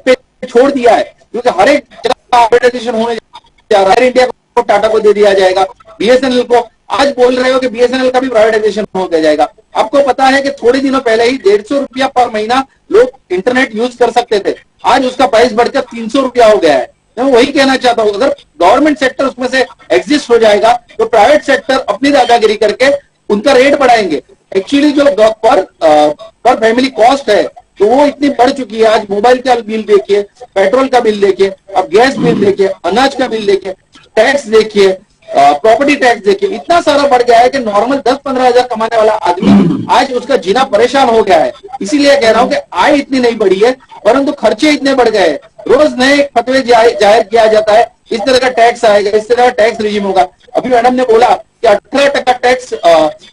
पे छोड़ दिया है, क्योंकि हर एक जगह प्राइवेटाइजेशन होने जा रहा है। एयर इंडिया को टाटा को दे दिया जाएगा, बीएसएनएल को, आज बोल रहे हो कि बीएसएनएल का भी प्राइवेटाइजेशन हो जाएगा। आपको पता है कि थोड़े दिनों पहले ही 150 रुपया पर महीना लोग इंटरनेट यूज कर सकते थे, आज उसका प्राइस बढ़कर 300 रुपया हो गया है। मैं वही कहना चाहता हूं, अगर गवर्नमेंट सेक्टर उसमें से एग्जिस्ट हो जाएगा तो प्राइवेट सेक्टर अपनी दादागिरी करके उनका रेट बढ़ाएंगे। एक्चुअली जो पर फैमिली कॉस्ट है तो वो इतनी बढ़ चुकी है। आज मोबाइल का बिल देखिए, पेट्रोल का बिल देखिए, अब गैस बिल देखिए, अनाज का बिल देखिए, टैक्स देखिए, प्रॉपर्टी टैक्स देखिए, इतना सारा बढ़ गया है कि नॉर्मल 10-15 हजार कमाने वाला आदमी आज उसका जीना परेशान हो गया है। इसीलिए कह रहा हूं कि आय इतनी नहीं बढ़ी है, परंतु खर्चे इतने बढ़ गए हैं। रोज नए फतवे जाहिर किया जाता है, इस तरह का टैक्स आएगा, इस तरह का टैक्स रिजीम होगा। अभी मैडम ने बोला कि 18% टैक्स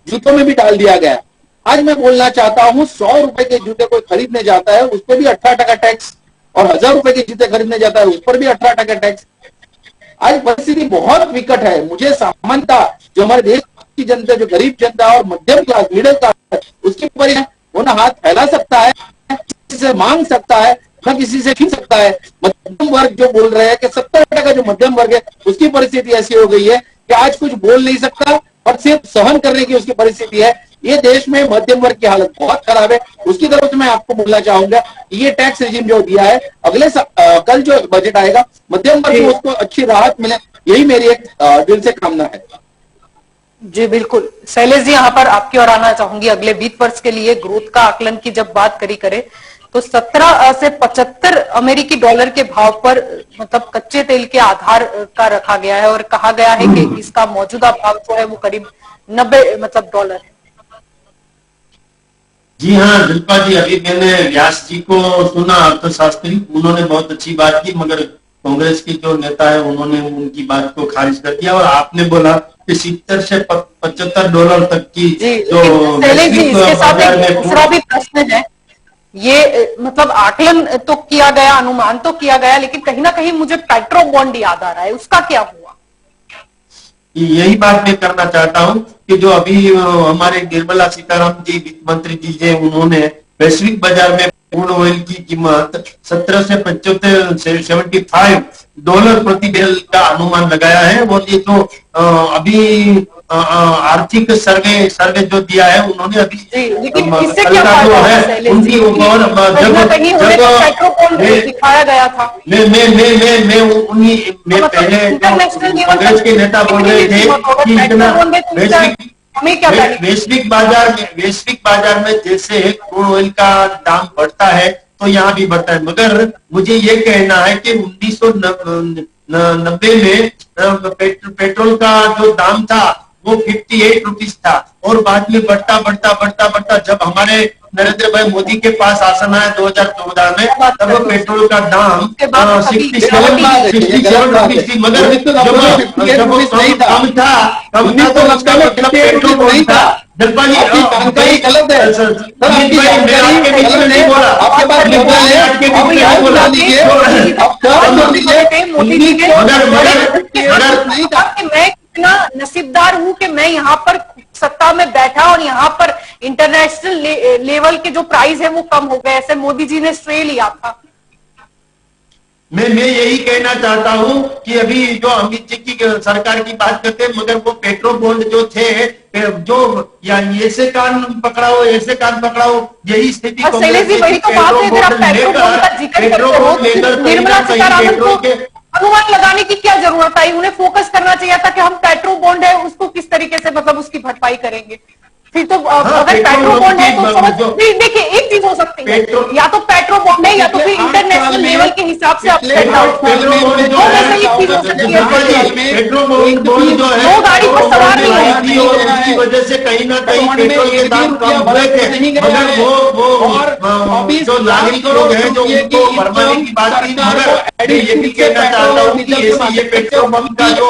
जूतों में भी डाल दिया गया। आज मैं बोलना चाहता हूं, 100 रुपए के जूते कोई खरीदने जाता है उस पर भी 18% टैक्स, और 1000 रुपए के जूते खरीदने जाता है उस पर भी 18% टैक्स। आज परिस्थिति बहुत विकट है। मुझे सामान्यता जो हमारे देश की जनता, जो गरीब जनता और मध्यम क्लास, मिडिल क्लास, उसके ऊपर वो ना हाथ फैला सकता है, किसी से मांग सकता है, न किसी से छीन सकता है। मध्यम वर्ग जो बोल रहे हैं कि 70% जो मध्यम वर्ग है उसकी परिस्थिति ऐसी हो गई है कि आज कुछ बोल नहीं सकता और सिर्फ सहन करने की उसकी परिस्थिति है। ये देश में मध्यम वर्ग की हालत बहुत खराब है। उसकी तरफ से मैं आपको बोलना चाहूंगा, ये टैक्स रिजीम जो दिया है, अगले कल जो बजट आएगा, मध्यम वर्ग को उसको अच्छी राहत मिले, यही मेरी एक दिल से कामना है। जी बिल्कुल। शैलेश जी, यहाँ पर आपकी ओर आना चाहूंगी। अगले वित्त वर्ष के लिए ग्रोथ का आकलन की जब बात करें तो 17 से 75 अमेरिकी डॉलर के भाव पर मतलब कच्चे तेल के आधार का रखा गया है, और कहा गया है कि इसका मौजूदा भाव जो है वो करीब 90 मतलब डॉलर है। जी हाँ शिल्पा जी, अभी मैंने व्यास जी को सुना, अर्थशास्त्री, उन्होंने बहुत अच्छी बात की, मगर कांग्रेस के जो नेता है उन्होंने उनकी बात को खारिज कर दिया। और आपने बोला कि 70 से 75 डॉलर तक की जो इसके साथ एक दूसरा भी प्रश्न है। ये मतलब आकलन तो किया गया, अनुमान तो किया गया, लेकिन कहीं ना कहीं मुझे पेट्रो बॉन्ड याद आ रहा है, उसका क्या हुआ? यही बात मैं करना चाहता हूं कि जो अभी हमारे निर्मला सीतारामन जी, वित्त मंत्री जी है, उन्होंने वैश्विक बाजार में क्रूड ऑयल की कीमत 17 से 75 डॉलर प्रति बैरल का अनुमान लगाया है। और ये जो अभी आर्थिक सर्वे जो दिया है उन्होंने अभी, लेकिन इससे क्या फायदा है उनकी ऊपर दिखाया गया था। मैं पहले कांग्रेस के नेता बोल रहे थे कि इतना वैश्विक बाजार में जैसे क्रूड ऑयल का दाम बढ़ता है तो यहाँ भी बढ़ता है, मगर मुझे ये कहना है कि 90 में पेट्रोल का जो दाम था वो 58 रुपीज था और बाद में बढ़ता जब हमारे नरेंद्र भाई मोदी के पास आसन आया 2014 में, तब पेट्रोल का दाम 67 रुपीज थी। मगर जब वो कम था तो उसका मतलब पेट्रोल कौन था? जलपाल जी जानकारी गलत है सर, आपकी जानकारी गलत है, आपके पास मैं कितना नसीबदार हूँ कि मैं यहाँ पर सत्ता में बैठा और यहाँ पर इंटरनेशनल लेवल के जो प्राइस है वो कम हो गए, ऐसे मोदी जी ने श्रेय लिया था। मैं यही कहना चाहता हूँ कि अभी जो अमित जी की सरकार की बात करते हैं, मगर वो पेट्रोल बॉन्ड जो थे, जो या ऐसे कान पकड़ाओ ऐसे कान पकड़ाओ, यही स्थिति शैलेश जी वही तो बात है। अगर आप पेट्रोल बॉन्ड का जिक्र करते हो, निर्मला सीतारामन को अनुमान लगाने की क्या जरूरत आई? उन्हें फोकस करना चाहिए था कि हम पेट्रोल बॉन्ड है उसको किस तरीके से मतलब उसकी भरपाई करेंगे। फिर तो अगर पेट्रोल बॉन्ड है तो समझ देखिए एक चीज हो सकती है, या तो पेट्रोल बॉन्ड है या तो फिर इंटरनेशनल लेवल के हिसाब से आप सेट आउट दो गाड़ी पर सवार नहीं हो, उसकी वजह से कहीं ना कहीं पेट्रोल के दाम कम हुए थे। मगर वो जो नागरिक लोग हैं जो उनको भरवाने की बात की, मगर ये भी कहना चाहता हूँ कि ये पेट्रोल पंप का जो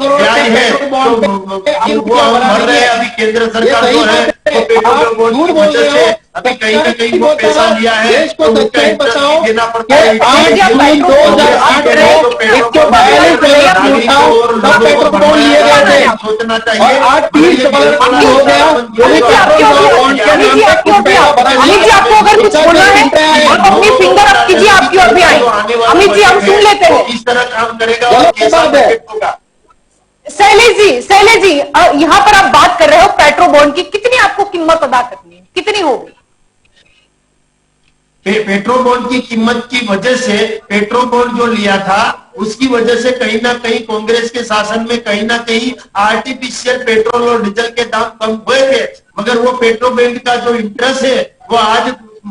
ब्याज है वो हम भर रहे हैं। अभी केंद्र सरकार जो है वो पेट्रोल बोर्ड की वजह से अभी कहीं ना कहीं वो पैसा लिया है तो उसका इंटरेस्ट देना पड़ता है। सोचना चाहिए। अमित जी आपको अगर कुछ बोलना है आप अपनी फिंगर अप कीजिए, आपकी ओर भी आई। अमित जी हम सुन लेते हैं किस तरह काम करेगा और कैसा होगा। शैलेश जी यहाँ पर आप बात कर रहे हो पेट्रोल बॉन्ड की, कितनी आपको कीमत अदा करनी है, कितनी होगी? पेट्रोल बॉन्ड की कीमत की वजह से पेट्रोल बॉन्ड जो लिया था उसकी वजह से कहीं ना कहीं कांग्रेस के शासन में कहीं ना कहीं आर्टिफिशियल पेट्रोल और डीजल के दाम कम हुए थे। मगर वो पेट्रोल बॉन्ड का जो इंटरेस्ट है वो आज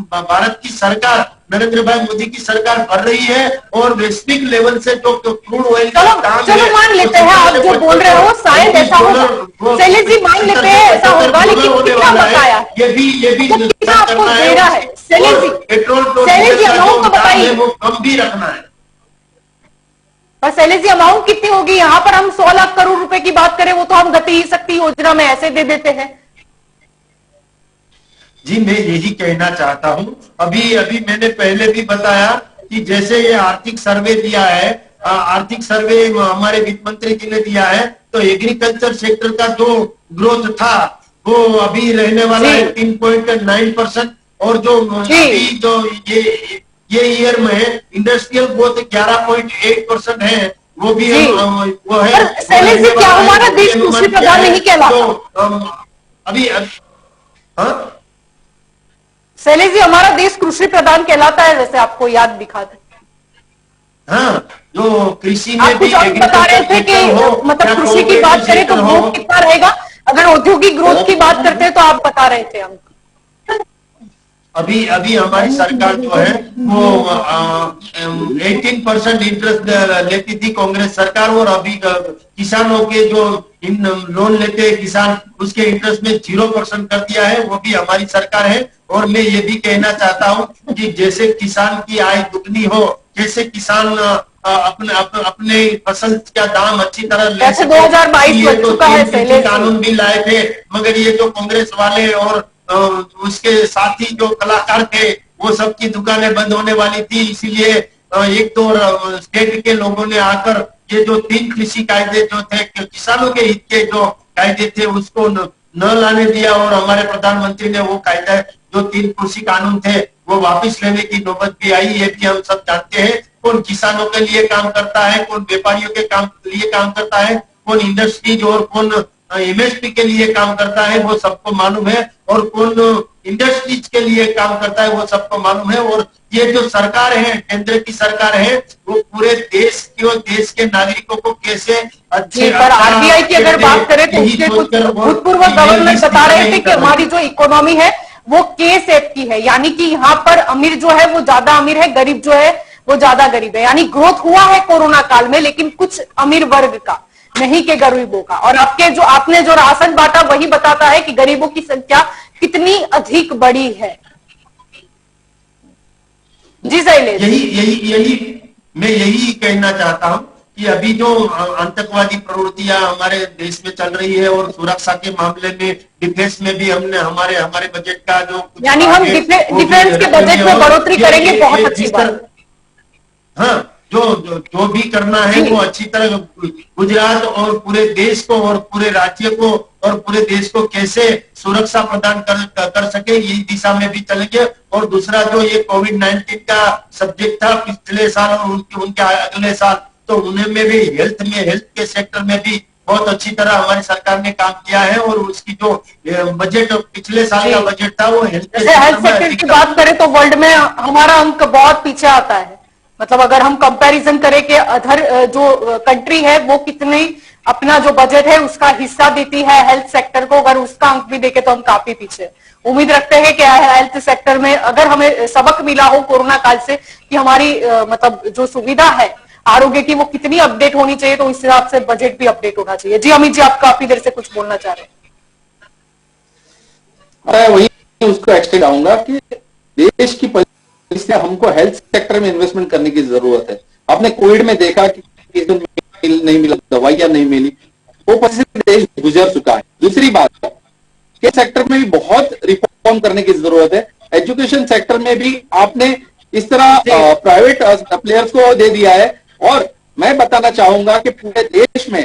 भारत की सरकार नरेंद्र भाई मोदी की सरकार भर रही है और वैश्विक लेवल से जो क्रूड ऑयल का दाम चलो मान लेते हैं आप जो बोल रहे हो शायद ऐसा होगा। शैलेश जी मान लेते हैं ऐसा होगा, लेकिन कितना बताया ये भी कितना आपको दे रहा है? शैलेश जी अमाउंट तो बताइए, वो कम भी रखना है। बस शैलेश जी अमाउंट कितनी होगी? यहाँ पर हम 100 लाख करोड़ रुपए की बात करें वो तो हम गति शक्ति योजना में ऐसे दे देते हैं। जी मैं यही कहना चाहता हूं, अभी मैंने पहले भी बताया कि जैसे ये आर्थिक सर्वे दिया है, आर्थिक सर्वे हमारे वित्त मंत्री जी ने दिया है, तो एग्रीकल्चर सेक्टर का जो ग्रोथ था वो अभी रहने वाला है 3.9%। और जो अभी जो ये ईयर में इंडस्ट्रियल ग्रोथ 11.8% है, वो भी वो है। शैलेश जी क्या हमारा देश कृषि प्रधान नहीं कहलाता? अभी शैलेश जी हमारा देश कृषि प्रधान कहलाता है, वैसे आपको याद दिखाते। हाँ, जो कृषि में भी बता रहे थे कि मतलब कृषि की बात करें तो ग्रोथ कितना रहेगा, अगर औद्योगिक ग्रोथ की बात करते हैं तो आप बता रहे थे हम। अभी हमारी सरकार जो है वो 18% इंटरेस्ट लेती थी कांग्रेस सरकार, और अभी किसानों के जो लोन लेते हैं किसान उसके इंटरेस्ट में 0% कर दिया है, वो भी हमारी सरकार है। और मैं ये भी कहना चाहता हूँ कि जैसे किसान की आय दुगनी हो, जैसे किसान अपने फसल का दाम अच्छी तरह ले सके, 2022 बन चुका है, कानून भी लाए थे। मगर ये जो कांग्रेस वाले और उसके साथी जो कलाकार थे वो सबकी दुकानें बंद होने वाली थी, इसीलिए एक तो स्टेट के लोगों ने आकर ये जो 3 कृषि कायदे जो थे किसानों के हित के जो कायदे थे उसको न लाने दिया, और हमारे प्रधानमंत्री ने वो कायदा जो 3 कृषि कानून थे वो वापस लेने की नौबत भी आई। ये भी हम सब जानते हैं कौन किसानों के लिए काम करता है, कौन व्यापारियों के लिए काम करता है, कौन इंडस्ट्रीज और कौन एमएसपी के लिए काम करता है, वो सबको मालूम है, और कौन इंडस्ट्रीज के लिए काम करता है वो सबको मालूम है। और ये जो सरकार है, केंद्र की सरकार है, वो पूरे देश के नागरिकों को कैसे अच्छे पर आरबीआई की अगर बात करें तो उसके कुछ भूतपूर्व गवर्नर बता रहे थे कि हमारी जो इकोनॉमी है वो के शेप की है, यानी कि यहाँ पर अमीर जो है वो ज्यादा अमीर है, गरीब जो है वो ज्यादा गरीब है। यानी ग्रोथ हुआ है कोरोना काल में, लेकिन कुछ अमीर वर्ग का, नहीं के गरीबों का। और आपने जो राशन बांटा वही बताता है कि गरीबों की संख्या कितनी अधिक बड़ी है। जी शैलेश। मैं यही कहना चाहता हूं कि अभी जो आतंकवादी प्रवृत्तियां हमारे देश में चल रही है और सुरक्षा के मामले में डिफेंस में भी हमने हमारे बजट का जो, यानी हम डिफेंस के बजट में बढ़ोतरी करेंगे, बहुत अच्छी बात। हाँ, जो भी करना है वो अच्छी तरह गुजरात और पूरे देश को और पूरे राज्य को और पूरे देश को कैसे सुरक्षा प्रदान कर सके, यही दिशा में भी चलेंगे। और दूसरा जो ये कोविड-19 का सब्जेक्ट था पिछले साल और उनके अगले साल, तो उनमें भी हेल्थ के सेक्टर में भी बहुत अच्छी तरह हमारी सरकार ने काम किया है। और उसकी जो बजट पिछले साल का बजट था वो हेल्थ सेक्टर की बात करें तो वर्ल्ड में हमारा अंक बहुत पीछे आता है। मतलब अगर हम कंपैरिजन करें कि अदर जो कंट्री है वो कितनी अपना जो बजट है उसका हिस्सा देती है हेल्थ सेक्टर को, अगर उसका अंक भी देखें तो हम काफी पीछे। उम्मीद रखते हैं कि हेल्थ सेक्टर में अगर हमें सबक मिला हो कोरोना काल से कि हमारी मतलब जो सुविधा है आरोग्य की वो कितनी अपडेट होनी चाहिए, तो इस हिसाब से बजट भी अपडेट होना चाहिए। जी अमित जी, आप काफी देर से कुछ बोलना चाह रहे हैं। मैं वही उसको एक्सटेंड आऊंगा कि देश की इसलिए हमको हेल्थ सेक्टर में इन्वेस्टमेंट करने की जरूरत है। आपने कोविड में देखा कि नहीं मिला, दवाइयां नहीं मिली, वो परिस्थिति देश गुजर चुका है। दूसरी बात के सेक्टर में भी बहुत रिफॉर्म करने की जरूरत है। एजुकेशन सेक्टर में भी आपने इस तरह प्राइवेट प्लेयर्स को दे दिया है। और मैं बताना चाहूंगा कि पूरे देश में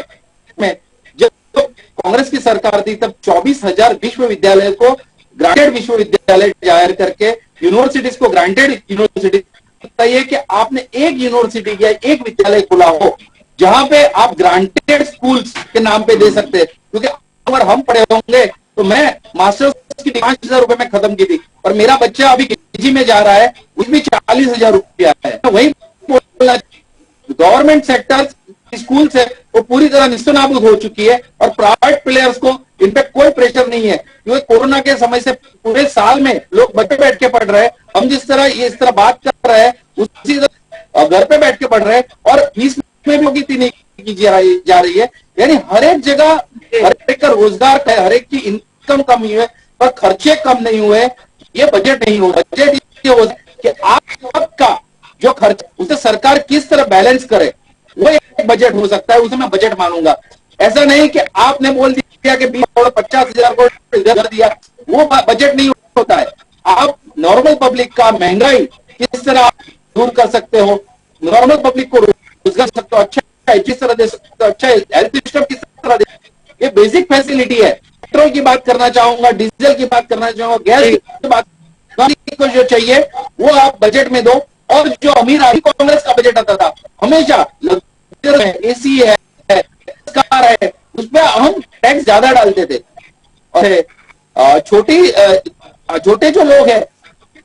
जब कांग्रेस की सरकार थी तब 24,000 विश्वविद्यालय को ग्रांटेड विश्वविद्यालय जाहिर करके यूनिवर्सिटीज को ग्रांटेड यूनिवर्सिटी बताइए कि आपने एक यूनिवर्सिटी या एक विद्यालय खोला हो जहां पे आप ग्रांटेड स्कूल्स के नाम पे दे सकते हैं। क्योंकि अगर हम पढ़े होंगे तो मैं मास्टर्स की 5,000 रुपए में खत्म की थी और मेरा बच्चा अभी केजी में जा रहा है, उसमें 40,000 रुपया है। वही बोलना, गवर्नमेंट सेक्टर स्कूल से वो पूरी तरह निस्तनाबूद हो चुकी है और प्राइवेट प्लेयर्स को इन पे कोई प्रेशर नहीं है। क्योंकि कोरोना के समय से पूरे साल में लोग बच्चे बैठ के पढ़ रहे हैं। हम जिस तरह इस तरह बात कर रहे हैं उसी तरह घर पे बैठ के पढ़ रहे हैं और फीस में भी होगी नहीं की जा रही है। यानी हर एक जगह हर एक का रोजगार है, हर एक की इनकम कम हुई है पर खर्चे कम नहीं हुए। ये बजट नहीं हो, बजट ये हो कि आपका जो खर्च उसे सरकार किस तरह बैलेंस करे, वो एक बजट हो सकता है। उसे मैं बजट मानूंगा। ऐसा नहीं कि आपने बोल दिया कि 20 करोड़ 50,000 करोड़ इधर दिया, वो बजट नहीं होता है। आप नॉर्मल पब्लिक का महंगाई किस तरह दूर कर सकते हो, नॉर्मल पब्लिक को रोजगार सकते हो, अच्छा जिस तरह दे सकते हो, अच्छा हेल्थ सिस्टम किस तरह दे, ये बेसिक फैसिलिटी है। पेट्रोल की बात करना चाहूंगा, डीजल की बात करना चाहूंगा, गैस की बात को जो चाहिए वो आप बजट में दो। और जो अमीर आदमी कांग्रेस का बजट आता था हमेशा एसी है, कार है, उसमें हम टैक्स ज्यादा डालते थे। और छोटे जो लोग हैं,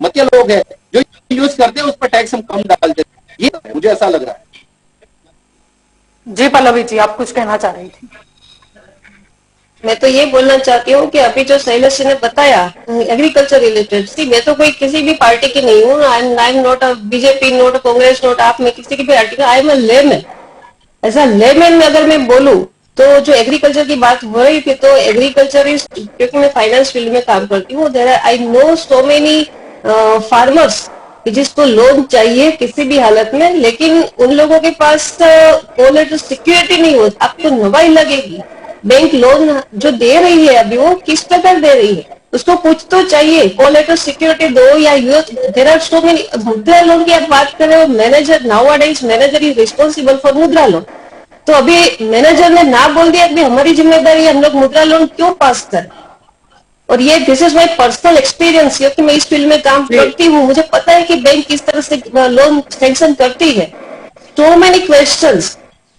मध्य लोग हैं जो यूज करते हैं उस पर टैक्स हम कम डालते थे। ये मुझे ऐसा लग रहा है। जी पल्लवी जी, आप कुछ कहना चाह रही थी। मैं तो ये बोलना चाहती हूँ कि अभी जो शैलेश जी ने बताया एग्रीकल्चर रिलेटेड, सी मैं तो कोई किसी भी पार्टी की नहीं हूँ। I am not a BJP, not a Congress, not आप में किसी की भी पार्टी का, आई एम अ लेमैन। ऐसा लेमैन में अगर मैं बोलूँ तो जो एग्रीकल्चर की बात हो रही थी, तो एग्रीकल्चर इज, क्योंकि मैं फाइनेंस फील्ड में काम करती हूँ, there I know so many farmers जिसको लोन चाहिए किसी भी हालत में, लेकिन उन लोगों के पास कोलेटरल सिक्योरिटी नहीं होती। आपको मोबाइल लगेगी, बैंक लोन जो दे रही है अभी वो किस प्रकार दे रही है, उसको कुछ तो चाहिए, कोलेटरल सिक्योरिटी दो या youth. There are so many. Mudra loan की आप बात करें, manager nowadays manager is responsible for Mudra loan. तो अभी मैनेजर ने ना बोल दिया कि हमारी जिम्मेदारी है, हम लोग मुद्रा लोन क्यों पास करें। और ये this is my personal experience, क्योंकि मैं इस फील्ड में काम करती हूँ, मुझे पता है कि बैंक किस तरह से लोन सैंक्शन करती है। So many questions,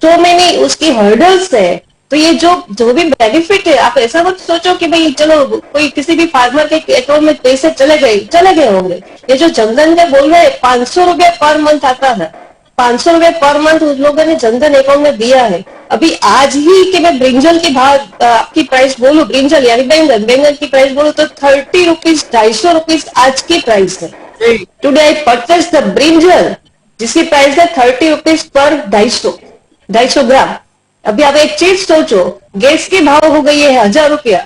so many उसकी हर्डल्स है। तो ये जो भी बेनिफिट है, आप ऐसा मत सोचो कि भाई चलो कोई किसी भी फार्मर के अकाउंट में पैसे चले गए होंगे। ये जो जनधन में बोल रहे हैं 500 रुपए पर मंथ आता है, 500 रुपए पर मंथ उन लोगों ने जनधन अकाउंट में दिया है। अभी आज ही कि मैं ब्रिंजल की भाव आपकी प्राइस बोलूं, ब्रिंजल यानी बैंगन की प्राइस बोलूं तो 30 रुपीज 250 रुपीज आज की प्राइस है। Today I purchase the brinjal जिसकी प्राइस है 30 रुपीज पर 250 ग्राम। अभी आप एक चीज सोचो, गैस की भाव हो गई है 1000 रुपया,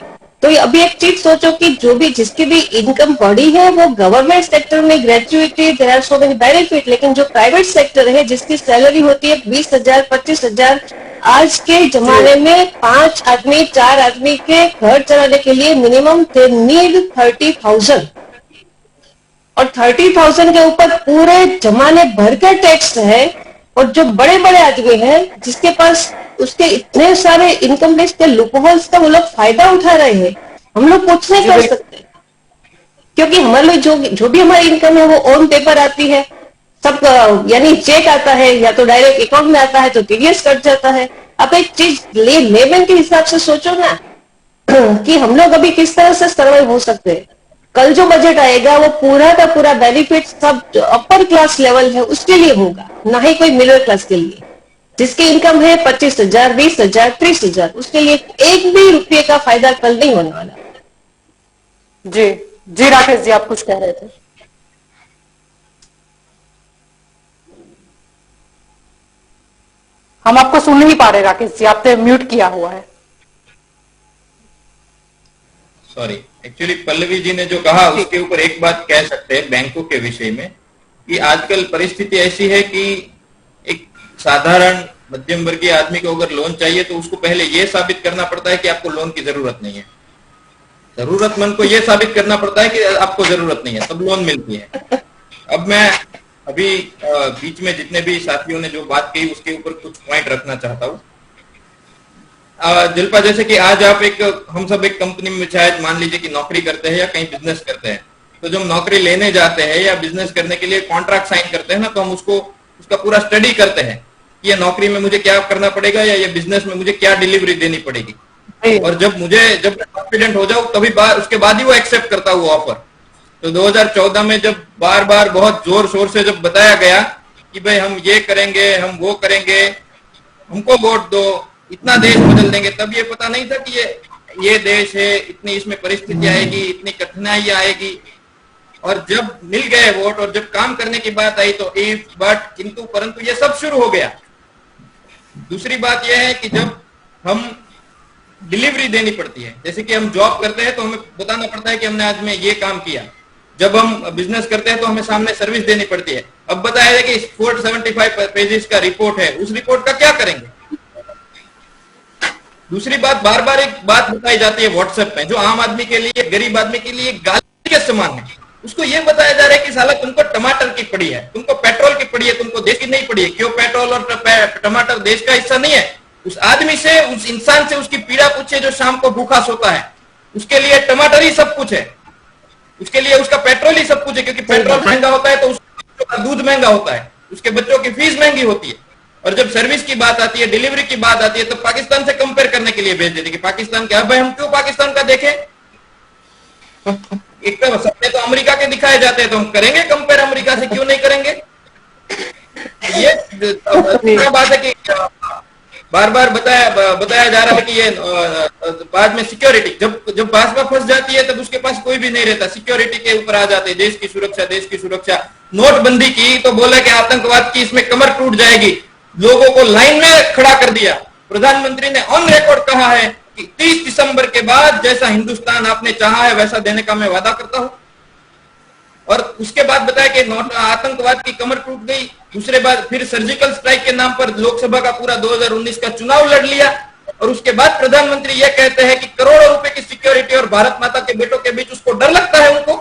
तो अभी एक चीज सोचो कि जो भी जिसकी भी इनकम बढ़ी है वो गवर्नमेंट सेक्टर में gratuity, there are so many benefit, लेकिन जो प्राइवेट सेक्टर है जिसकी सैलरी होती है 20,000 25,000, आज के जमाने में 5 आदमी 4 आदमी के घर चलाने के लिए मिनिमम दे नीड 30,000, और 30,000 के ऊपर पूरे जमाने भर के टैक्स है। और जो बड़े बड़े आदमी हैं जिसके पास उसके इतने सारे इनकम टैक्स के लूपहोल्स का वो लोग फायदा उठा रहे हैं, हम लोग कुछ नहीं कर सकते, क्योंकि हमारे लिए जो भी हमारी इनकम है वो ऑन पेपर आती है सब, यानी चेक आता है या तो डायरेक्ट अकाउंट में आता है तो टीडीएस कट जाता है। आप एक चीज लेमन के हिसाब से सोचो ना कि हम लोग अभी किस तरह से सर्वाइव हो सकते हैं। कल जो बजट आएगा वो पूरा का पूरा बेनिफिट सब जो अपर क्लास लेवल है उसके लिए होगा, ना ही कोई मिडिल क्लास के लिए। जिसकी इनकम है 25,000 20,000 30,000, उसके लिए एक भी रुपये का फायदा कल नहीं होने वाला। जी जी राकेश जी, आप कुछ कह रहे थे। हम आपको सुन नहीं पा रहे राकेश जी, आपने म्यूट किया हुआ है। सॉरी, एक्चुअली पल्लवी जी ने जो कहा उसके ऊपर एक बात कह सकते हैं बैंकों के विषय में, कि आजकल परिस्थिति ऐसी है कि एक साधारण मध्यम वर्गीय आदमी को अगर लोन चाहिए तो उसको पहले यह साबित करना पड़ता है कि आपको लोन की जरूरत नहीं है, जरूरतमंद को यह साबित करना पड़ता है कि आपको जरूरत नहीं है, तब लोन मिलती है। अब मैं अभी बीच में जितने भी साथियों ने जो बात कही उसके ऊपर कुछ पॉइंट रखना चाहता हूँ। दिलपा, जैसे कि आज आप हम सब एक कंपनी में शायद मान लीजिए कि नौकरी करते हैं या कहीं बिजनेस करते हैं, तो जब नौकरी लेने जाते हैं या बिजनेस करने के लिए कॉन्ट्रैक्ट साइन करते हैं ना, तो हम उसका पूरा स्टडी करते हैं कि ये नौकरी में मुझे क्या करना पड़ेगा या ये बिजनेस में मुझे क्या डिलीवरी देनी पड़ेगी। और जब कॉन्फिडेंट हो जाऊं तभी उसके बाद ही वो एक्सेप्ट करता हुआ ऑफर। तो 2014 में जब बार बार बहुत जोर शोर से जब बताया गया कि भाई हम ये करेंगे, हम वो करेंगे, हमको वोट दो, इतना देश बदल देंगे, तब ये पता नहीं था कि ये देश है, इतनी इसमें परिस्थिति आएगी, इतनी कठिनाई आएगी। और जब मिल गए वोट और जब काम करने की बात आई तो इफ बट किंतु परंतु ये सब शुरू हो गया। दूसरी बात यह है कि जब हम डिलीवरी देनी पड़ती है, जैसे कि हम जॉब करते हैं तो हमें बताना पड़ता है कि हमने आज में ये काम किया, जब हम बिजनेस करते हैं तो हमें सामने सर्विस देनी पड़ती है। अब बताया है कि 475 पेजेस का रिपोर्ट है, उस रिपोर्ट का क्या करेंगे। दूसरी बात, बार बार एक बात बताई जाती है व्हाट्सएप पे, जो आम आदमी के लिए, गरीब आदमी के लिए गाली के समान है। उसको ये बताया जा रहा है कि साला तुमको टमाटर की पड़ी है, तुमको पेट्रोल की पड़ी है, तुमको देश की नहीं पड़ी है। क्यों पेट्रोल और टमाटर देश का हिस्सा नहीं है? उस आदमी से, उस इंसान से उसकी पीड़ा पूछे जो शाम को भूखा सोता है। उसके लिए टमाटर ही सब कुछ है, उसके लिए उसका पेट्रोल ही सब कुछ है, क्योंकि पेट्रोल महंगा होता है तो उसका दूध महंगा होता है, उसके बच्चों की फीस महंगी होती है। और जब सर्विस की बात आती है, डिलीवरी की बात आती है, तो पाकिस्तान से कंपेयर करने के लिए भेज देते कि पाकिस्तान क्या। भाई हम क्यों पाकिस्तान का देखें? एक तो सपने तो अमेरिका के दिखाए जाते हैं, तो हम करेंगे कंपेयर अमेरिका से, क्यों नहीं करेंगे? ये बात है कि बार बार बताया जा रहा है कि ये बाद में सिक्योरिटी, जब भाजपा फंस जाती है तब उसके पास कोई भी नहीं रहता, सिक्योरिटी के ऊपर आ जाते हैं, देश की सुरक्षा, देश की सुरक्षा। नोटबंदी की तो बोला कि आतंकवाद की इसमें कमर टूट जाएगी, लोगों को लाइन में खड़ा कर दिया। प्रधानमंत्री ने ऑन रिकॉर्ड कहा है कि 30 दिसंबर के बाद जैसा हिंदुस्तान आपने चाहा है वैसा देने का मैं वादा करता हूं। और उसके बाद बताया कि आतंकवाद की कमर टूट गई। दूसरे बार फिर सर्जिकल स्ट्राइक के नाम पर लोकसभा का पूरा 2019 का चुनाव लड़ लिया। और उसके बाद प्रधानमंत्री ये कहते हैं कि करोड़ों रुपए की सिक्योरिटी और भारत माता के बेटों के बीच उसको डर लगता है उनको।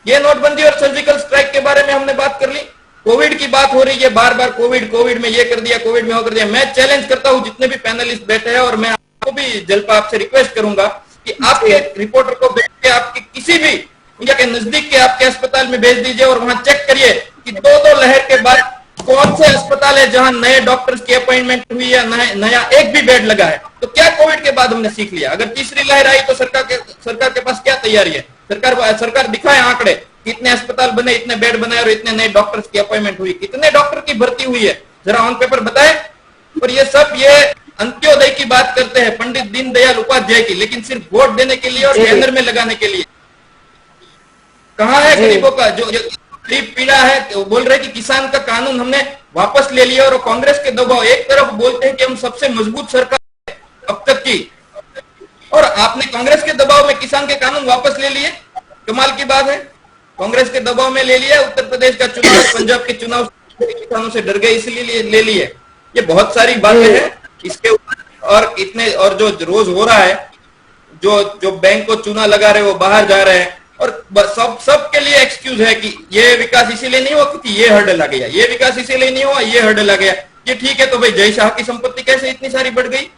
ये नोटबंदी और सर्जिकल स्ट्राइक के बारे में हमने बात कर ली। कोविड की बात हो रही है बार बार, कोविड में ये कर दिया, कोविड में वो कर दिया। मैं चैलेंज करता हूं जितने भी पैनलिस्ट बैठे हैं, और मैं आपको भी जलपा आपसे रिक्वेस्ट करूंगा कि आपके रिपोर्टर को भेज के आपके किसी भी इंडिया के नजदीक के आपके अस्पताल में भेज दीजिए और वहां चेक करिए कि दो लहर के बाद कौन से अस्पताल है जहां नए डॉक्टर्स की अपॉइंटमेंट हुई है, नया एक भी बेड लगा है। तो क्या कोविड के बाद हमने सीख लिया? अगर तीसरी लहर आई तो सरकार के पास क्या तैयारी है? सरकार दिखाए आंकड़े, कितने अस्पताल बने, इतने बेड बनाए और इतने नए डॉक्टर्स की अपॉइंटमेंट हुई, कितने डॉक्टर की भर्ती हुई है, जरा ऑन पेपर बताए। और ये सब ये अंत्योदय की बात करते हैं, पंडित दीनदयाल उपाध्याय की, लेकिन सिर्फ वोट देने के लिए और बैनर में लगाने के लिए। कहाँ है गरीबों का जो गरीब पीड़ा है, वो बोल रहे कि किसान का कानून हमने वापस ले लिया, और कांग्रेस के दबाव, एक तरफ बोलते हैं कि हम सबसे मजबूत सरकार अब तक की, और आपने कांग्रेस के दबाव में किसान के कानून वापस ले लिए। कमाल की बात है, कांग्रेस के दबाव में ले लिया, उत्तर प्रदेश का चुनाव, पंजाब के चुनाव किसानों से डर गए इसलिए ले लिए। ये बहुत सारी बातें हैं इसके ऊपर, और इतने, और जो रोज हो रहा है, जो बैंक को चूना लगा रहे वो बाहर जा रहे हैं, और सबके लिए एक्सक्यूज है कि ये विकास इसीलिए नहीं हुआ क्योंकि ये हर्डल आ गया, ये विकास इसीलिए नहीं हुआ, ये हर्डल आ गया। ये ठीक है, तो भाई जय शाह की संपत्ति कैसे इतनी सारी बढ़ गई,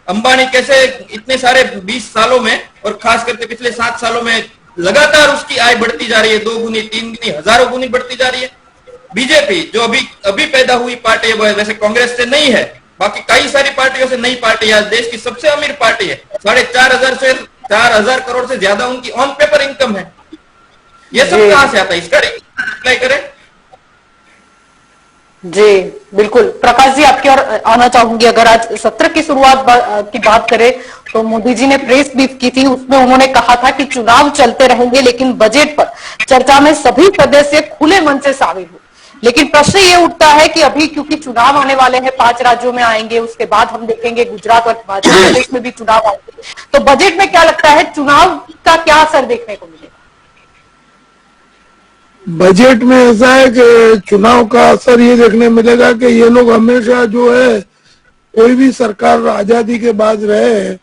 अंबानी कैसे इतने सारे 20 सालों में, और खास करके पिछले 7 सालों में लगातार उसकी आय बढ़ती जा रही है, 2 गुनी 3 गुनी हजारों गुनी बढ़ती जा रही है। बीजेपी जो अभी पैदा हुई पार्टी है, वैसे कांग्रेस से नहीं है, बाकी कई सारी पार्टियों से नई पार्टी है, देश की सबसे अमीर पार्टी है, 4,500 करोड़ से ज्यादा उनकी ऑन पेपर इनकम है। ये सब कहां से आता है, इसका अप्लाई करें। जी बिल्कुल, प्रकाश जी आपकी ओर आना चाहूंगी। अगर आज सत्र की शुरुआत की बात करें तो मोदी जी ने प्रेस ब्रीफ की थी, उसमें उन्होंने कहा था कि चुनाव चलते रहेंगे लेकिन बजट पर चर्चा में सभी सदस्य खुले मन से शामिल हो। लेकिन प्रश्न ये उठता है कि अभी क्योंकि चुनाव आने वाले हैं, 5 राज्यों में आएंगे, उसके बाद हम देखेंगे गुजरात और हिमाचल प्रदेश में भी चुनाव आएंगे, तो बजट में क्या लगता है चुनाव का क्या असर देखने को मिलेगा? बजट में ऐसा है कि चुनाव का असर ये देखने मिलेगा कि ये लोग हमेशा जो है, कोई भी सरकार आजादी के बाद रहे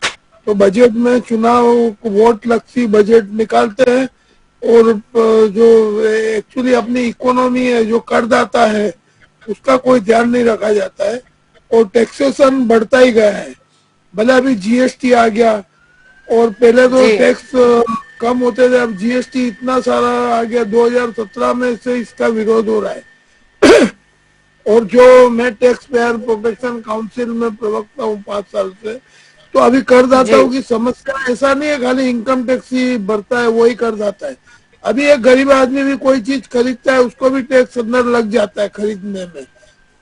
तो बजट में चुनाव वोट लक्षी बजट निकालते हैं, और जो एक्चुअली अपनी इकोनॉमी है, जो करदाता है, उसका कोई ध्यान नहीं रखा जाता है, और टैक्सेशन बढ़ता ही गया है। भले अभी जीएसटी आ गया, और पहले तो टैक्स कम होते थे, अब जीएसटी इतना सारा आ गया, 2017 में से इसका विरोध हो रहा है। और जो मैं टैक्स पेयर प्रोटेक्शन काउंसिल में प्रवक्ता हूँ 5 साल से, तो अभी करदाताओं की समस्या ऐसा नहीं है खाली इनकम टैक्स ही बढ़ता है वही करदाता है। अभी एक गरीब आदमी भी कोई चीज खरीदता है, उसको भी टैक्स अंदर लग जाता है खरीदने में।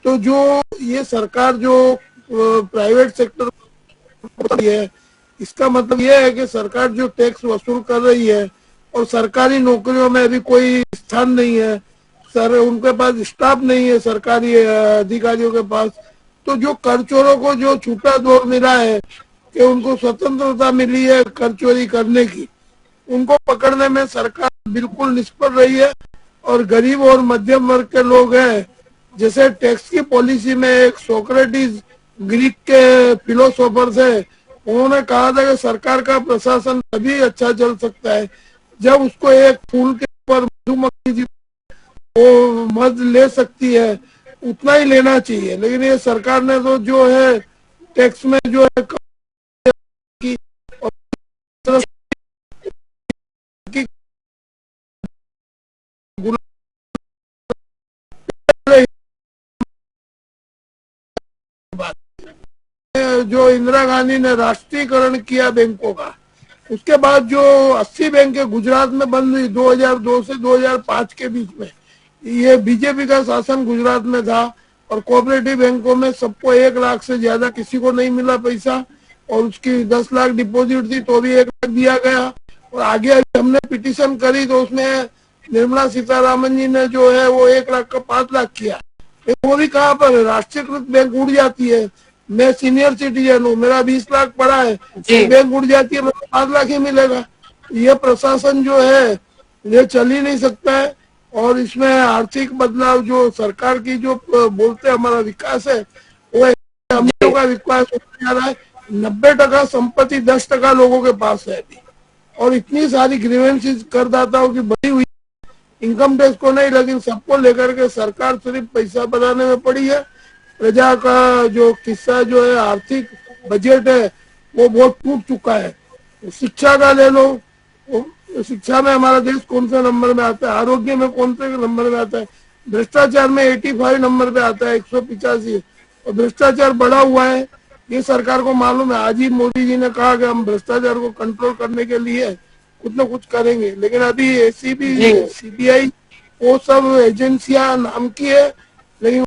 तो जो ये सरकार जो प्राइवेट सेक्टर है, इसका मतलब ये है कि सरकार जो टैक्स वसूल कर रही है, और सरकारी नौकरियों में अभी कोई स्थान नहीं है, सर उनके पास स्टाफ नहीं है सरकारी अधिकारियों के पास, तो जो कर चोरों को जो छूटा दौर मिला है कि उनको स्वतंत्रता मिली है कर चोरी करने की, उनको पकड़ने में सरकार बिल्कुल निष्फल रही है। और गरीब और मध्यम वर्ग के लोग हैं, जैसे टैक्स की पॉलिसी में एक सोक्रेटिस ग्रीक के फिलोसोफर थे, उन्होंने कहा था कि सरकार का प्रशासन तभी अच्छा चल सकता है जब उसको एक फूल के ऊपर मधुमक्खी जी वो मध ले सकती है, उतना ही लेना चाहिए। लेकिन ये सरकार ने तो जो है टैक्स में जो है जो इंदिरा गांधी ने राष्ट्रीयकरण किया बैंकों का, उसके बाद जो 80 बैंकें गुजरात में बंद हुई 2002 से 2005 के बीच में, ये बीजेपी का शासन गुजरात में था, और कोऑपरेटिव बैंकों में सबको 1 लाख से ज्यादा किसी को नहीं मिला पैसा, और उसकी 10 लाख डिपॉजिट थी तो भी 1 लाख दिया गया। और आगे हमने पिटीशन करी तो उसमें निर्मला सीतारामन जी ने जो है वो 1 लाख का 5 लाख किया। वो भी कहाँ पर राष्ट्रीयकृत बैंक उड़ जाती है, मैं सीनियर सिटीजन हूँ, मेरा 20 लाख पड़ा है, बैंक उड़ जाती है, मेरा 5 लाख ही मिलेगा। ये प्रशासन जो है ये चल ही नहीं सकता है। और इसमें आर्थिक बदलाव जो सरकार की जो बोलते हमारा विकास है, वो हम लोगों का विकास होता जा रहा है। 90% संपत्ति 10% लोगों के पास है अभी, और इतनी सारी ग्रीवेंसेस करदाताओं की बढ़ी हुई, इनकम टैक्स को नहीं लेकिन सबको लेकर के सरकार सिर्फ पैसा बनाने में पड़ी है। प्रजा का जो किस्सा जो है आर्थिक बजट है वो बहुत टूट चुका है। शिक्षा का ले लो, शिक्षा में हमारा देश कौन से नंबर में आता है, आरोग्य में कौन से नंबर में आता है, भ्रष्टाचार में 85 नंबर पे आता है, 185, और भ्रष्टाचार बढ़ा हुआ है। ये सरकार को मालूम है। आज ही मोदी जी ने कहा कि हम भ्रष्टाचार को कंट्रोल करने के लिए कुछ न कुछ करेंगे, लेकिन अभी एसीबी, सीबीआई, वो सब एजेंसियां नाम की है, लेकिन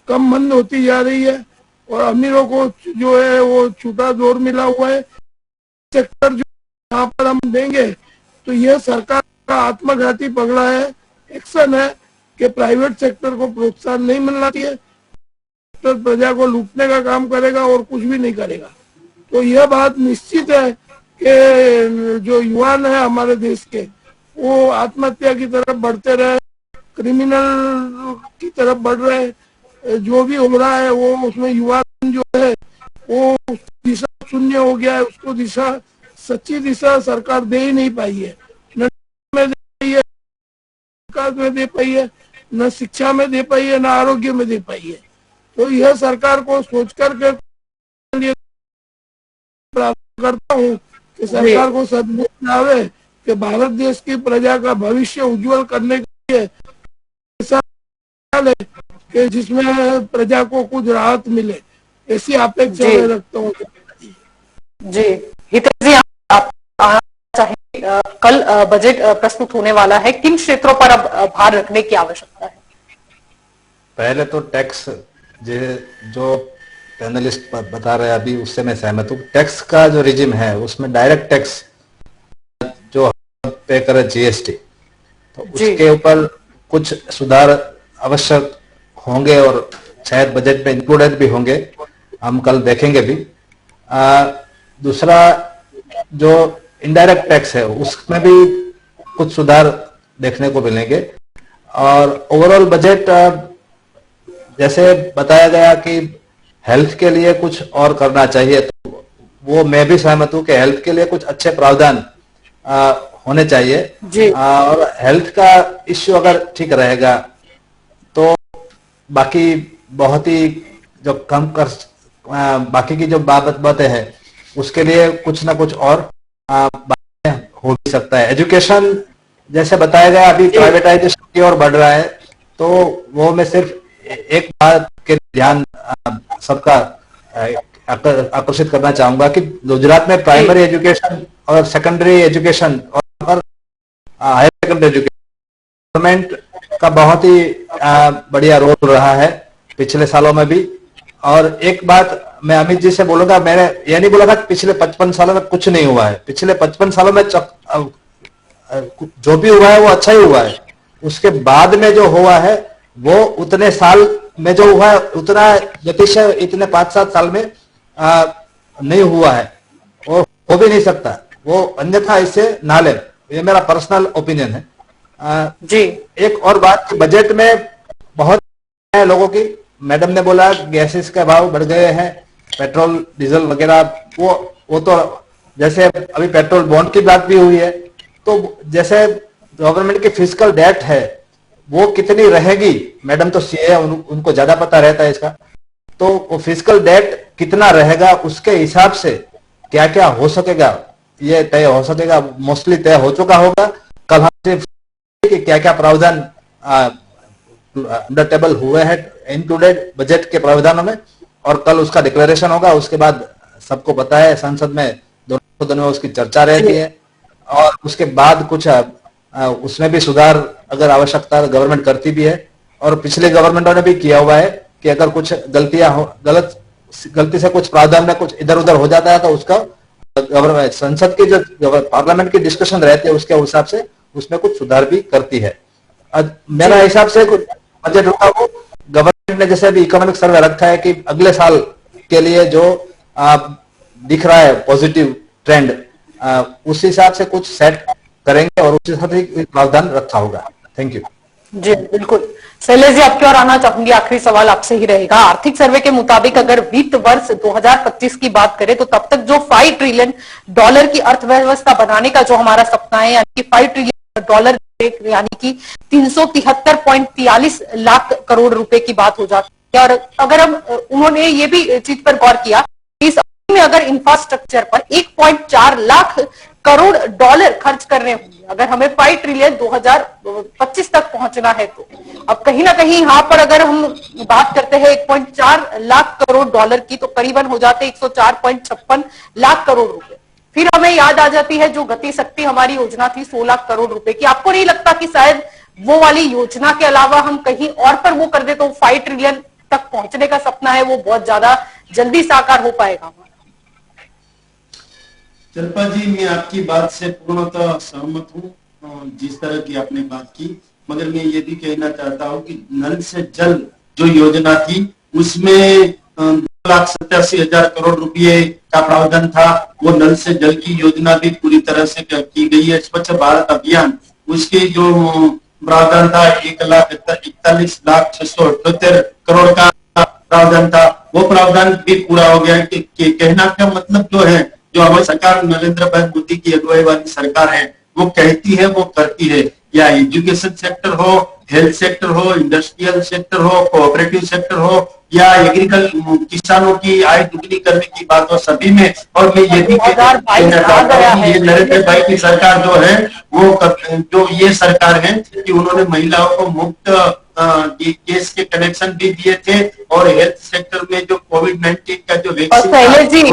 कम मंद होती जा रही है, और अमीरों को जो है वो छूटा दौर मिला हुआ है। सेक्टर जो यहाँ पर हम देंगे तो ये सरकार आत्मघाती पगड़ा है, एक्शन है कि प्राइवेट सेक्टर को प्रोत्साहन नहीं मिलना चाहिए, सेक्टर प्रजा को लूटने का काम करेगा और कुछ भी नहीं करेगा। तो यह बात निश्चित है कि जो युवान है हमारे देश के, वो आत्महत्या की तरफ बढ़ते रहे, क्रिमिनल की तरफ बढ़ रहे, जो भी हो रहा है वो उसमें युवा जो है वो दिशा शून्य हो गया है, उसको दिशा, सच्ची दिशा सरकार दे ही नहीं पाई है, न में दे पाई है, विकास में दे पाई है, न शिक्षा में दे पाई है, न आरोग्य में दे पाई है। तो यह सरकार को सोच करके प्रार्थना करता हूँ कि सरकार को सद्बुद्धि आवे कि भारत देश की प्रजा का भविष्य उज्जवल करने के लिए ऐसा है कि जिसमें प्रजा को कुछ राहत मिले, ऐसी अपेक्षा मैं रखता हूँ। जी हितेश जी, आप आना चाहेंगे, कल बजट प्रस्तुत होने वाला है, किन क्षेत्रों पर अब भार रखने की आवश्यकता है? पहले तो टैक्स जो पैनलिस्ट बता रहे हैं अभी, उससे मैं सहमत हूँ। टैक्स का जो रिजिम है उसमें डायरेक्ट टैक्स जो पे करे जीएसटी, तो उसके ऊपर कुछ सुधार आवश्यक होंगे और शायद बजट में इंक्लूडेड भी होंगे, हम कल देखेंगे भी। दूसरा जो इनडायरेक्ट टैक्स है उसमें भी कुछ सुधार देखने को मिलेंगे। और ओवरऑल बजट जैसे बताया गया कि हेल्थ के लिए कुछ और करना चाहिए, तो वो मैं भी सहमत हूं कि हेल्थ के लिए कुछ अच्छे प्रावधान होने चाहिए। और हेल्थ का इश्यू अगर ठीक रहेगा तो बाकी बहुत ही जो कम कर बाकी की जो बातें हैं उसके लिए कुछ ना कुछ और बातें हो भी सकता है। एजुकेशन जैसे बताया गया अभी प्राइवेटाइजेशन की ओर बढ़ रहा है, तो वो मैं सिर्फ एक बात के ध्यान सबका आकर्षित करना चाहूंगा कि गुजरात में प्राइमरी एजुकेशन और सेकेंडरी एजुकेशन और हायर सेकेंडरी एजुकेशन गवर्नमेंट का बहुत ही बढ़िया रोल रहा है पिछले सालों में भी। और एक बात मैं अमित जी से बोलूंगा, मैंने ये नहीं बोला था पिछले 55 सालों में कुछ नहीं हुआ है। पिछले 55 सालों में जो भी हुआ है वो अच्छा ही हुआ है। उसके बाद में जो हुआ है वो उतने साल में जो हुआ है उतना गतिशय इतने 5-7 साल में नहीं हुआ है, वो हो भी नहीं सकता, वो अन्यथा इससे ना ले। ये मेरा पर्सनल ओपिनियन है। जी एक और बात, बजट में बहुत लोगों की, मैडम ने बोला गैसेस के भाव बढ़ गए हैं, पेट्रोल डीजल वगैरह, वो तो जैसे अभी पेट्रोल बॉन्ड की बात भी हुई है, तो जैसे गवर्नमेंट की फिजिकल डेट है वो कितनी रहेगी, मैडम तो सीए उनको ज्यादा पता रहता है इसका, तो वो फिजिकल डेट कितना रहेगा उसके हिसाब से क्या क्या हो सकेगा ये तय हो सकेगा, मोस्टली तय हो चुका होगा। कल हम सिर्फ क्या क्या प्रावधान अंडर टेबल हुए हैं इंक्लूडेड बजट के प्रावधानों में, और कल उसका डिक्लेरेशन होगा। उसके बाद सबको पता है संसद में दोनों सदनों में उसकी चर्चा रहती है, और उसके बाद कुछ उसमें भी सुधार अगर आवश्यकता गवर्नमेंट करती भी है, और पिछले गवर्नमेंटों ने भी किया हुआ है कि अगर कुछ गलती से कुछ प्रावधान में कुछ इधर उधर हो जाता है तो उसका गवर्नमेंट संसद की जो पार्लियामेंट की डिस्कशन रहती है उसके हिसाब से उसमें कुछ सुधार भी करती है। मेरा हिसाब से बजट गवर्नमेंट ने जैसे अभी इकोनॉमिक सर्वे रखा है कि अगले साल के लिए जो दिख रहा है पॉजिटिव ट्रेंड, उस हिसाब से कुछ सेट करेंगे और उस हिसाब से प्रावधान रखा होगा। Thank you. जी बिल्कुल, शैलेश जी आपकी ओर आना चाहूंगी, आखिरी सवाल आपसे ही रहेगा। आर्थिक सर्वे के मुताबिक अगर वित्त वर्ष 2025 की बात करें तो तब तक जो $5 ट्रिलियन की अर्थव्यवस्था बनाने का जो हमारा सपना है, यानी कि $5 ट्रिलियन यानी कि 373.43 लाख करोड़ रुपए की बात हो जाती है। और अगर हम उन्होंने ये भी चीज पर गौर किया कि इस अवधि में अगर इंफ्रास्ट्रक्चर पर 1.4 लाख करोड़ डॉलर खर्च करने होंगे, अगर हमें 5 ट्रिलियन 2025 तक पहुंचना है, तो अब कहीं ना कहीं यहाँ पर अगर हम बात करते हैं 1.4 लाख करोड़ डॉलर की, तो करीबन हो जाते 104.56 लाख करोड़ रुपए। फिर हमें याद आ जाती है जो गति शक्ति हमारी योजना थी 100 लाख करोड़ रुपए की। आपको नहीं लगता कि शायद वो वाली योजना के अलावा हम कहीं और पर वो कर दे तो 5 ट्रिलियन तक पहुंचने का सपना है वो बहुत ज्यादा जल्दी साकार हो पाएगा? जलपा जी, मैं आपकी बात से पूर्णतः सहमत हूँ। जिस तरह की आपने बात की, मगर मैं ये भी कहना चाहता हूँ कि नल से जल जो योजना थी उसमें 2,87,000 करोड़ रुपए का प्रावधान था। वो नल से जल की योजना भी पूरी तरह से की गई है। स्वच्छ भारत अभियान उसके जो प्रावधान था 1,41,06,78 करोड़ का प्रावधान था, वो प्रावधान भी पूरा हो गया है। कि कहना का मतलब जो है, जो हमारी सरकार नरेंद्र भाई मोदी की अगुवाई वाली सरकार है, वो कहती है वो करती है। या एजुकेशन सेक्टर हो, हेल्थ सेक्टर हो, इंडस्ट्रियल सेक्टर हो, कोऑपरेटिव सेक्टर हो, या किसानों की आय दुगनी करने की बात हो, सभी में। और मैं ये भी कहना चाहता हूँ कि ये नरेंद्र भाई की सरकार जो है वो जो ये सरकार है कि उन्होंने महिलाओं को मुफ्त गैस के कनेक्शन भी दिए थे, और हेल्थ सेक्टर में जो कोविड-19 का जो वैक्सीन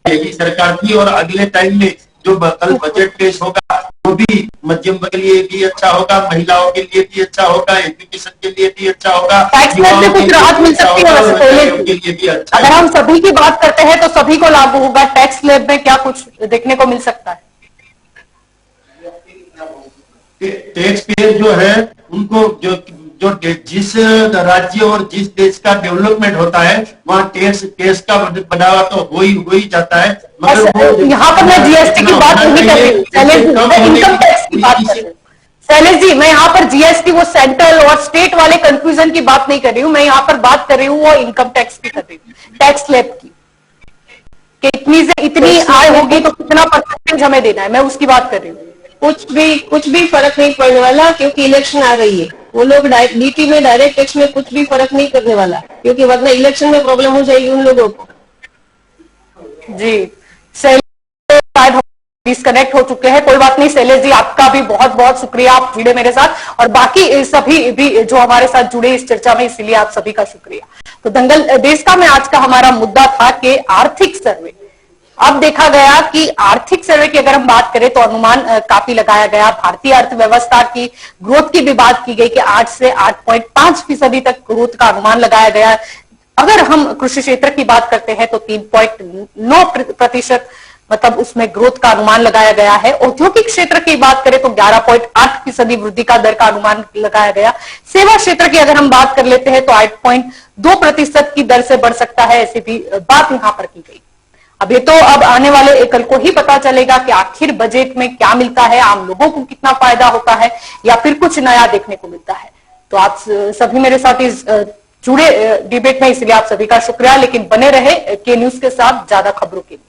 यही सरकार थी। और अगले टाइम में जो कल बजट पेश होगा वो भी मध्यम वर्ग के लिए भी अच्छा होगा, महिलाओं के लिए भी अच्छा होगा, एजुकेशन के लिए भी अच्छा होगा, टैक्स में कुछ राहत मिल सकती है वैसे पहले के लिए भी अच्छा। अगर हम सभी की बात करते हैं तो सभी को लागू होगा। टैक्स स्लैब में क्या कुछ देखने को मिल सकता है? टैक्स पेयर जो है उनको जो जिस राज्य और जिस देश का डेवलपमेंट होता है वहाँ टैक्स का बढ़ावा तो हो ही जाता है। मगर यहाँ पर मैं जीएसटी की बात नहीं कर रही, इनकम टैक्स की बात कर रही हूँ। शैलेश जी, मैं यहाँ पर जीएसटी वो सेंट्रल और स्टेट वाले कंफ्यूजन की बात नहीं कर रही हूँ, मैं यहाँ पर बात कर रही हूँ वो इनकम टैक्स की कर रही हूँ, टैक्स स्लैब की, कि इतनी से इतनी आय होगी तो कितना परसेंटेज हमें देना है, मैं उसकी बात कर रही हूँ। कुछ भी फर्क नहीं पड़ने वाला, क्योंकि इलेक्शन आ रही है। वो लोग डीटी में डायरेक्ट टैक्स में कुछ भी फर्क नहीं करने वाला, क्योंकि वरना इलेक्शन में प्रॉब्लम हो जाएगी उन लोगों को। जी, शायद डिस्कनेक्ट हो चुके हैं, कोई बात नहीं। शैलेश जी, आपका भी बहुत बहुत शुक्रिया, आप जुड़े मेरे साथ, और बाकी सभी भी जो हमारे साथ जुड़े इस चर्चा में, इसलिए आप सभी का शुक्रिया। तो दंगल देश का में आज का हमारा मुद्दा था कि आर्थिक सर्वे। अब देखा गया कि आर्थिक सर्वे की अगर हम बात करें तो अनुमान काफी लगाया गया। भारतीय अर्थव्यवस्था की ग्रोथ की भी बात की गई कि 8 से 8.5% तक ग्रोथ का अनुमान लगाया गया। अगर हम कृषि क्षेत्र की बात करते हैं तो 3.9% मतलब उसमें ग्रोथ का अनुमान लगाया गया है। औद्योगिक क्षेत्र की बात करें तो 11.8% वृद्धि का दर का अनुमान लगाया गया। सेवा क्षेत्र की अगर हम बात कर लेते हैं तो 8.2% की दर से बढ़ सकता है, ऐसी भी बात यहां पर की गई। अब ये तो अब आने वाले कल को ही पता चलेगा कि आखिर बजट में क्या मिलता है, आम लोगों को कितना फायदा होता है, या फिर कुछ नया देखने को मिलता है। तो आप सभी मेरे साथ इस जुड़े डिबेट में, इसलिए आप सभी का शुक्रिया। लेकिन बने रहे के न्यूज के साथ ज्यादा खबरों के लिए।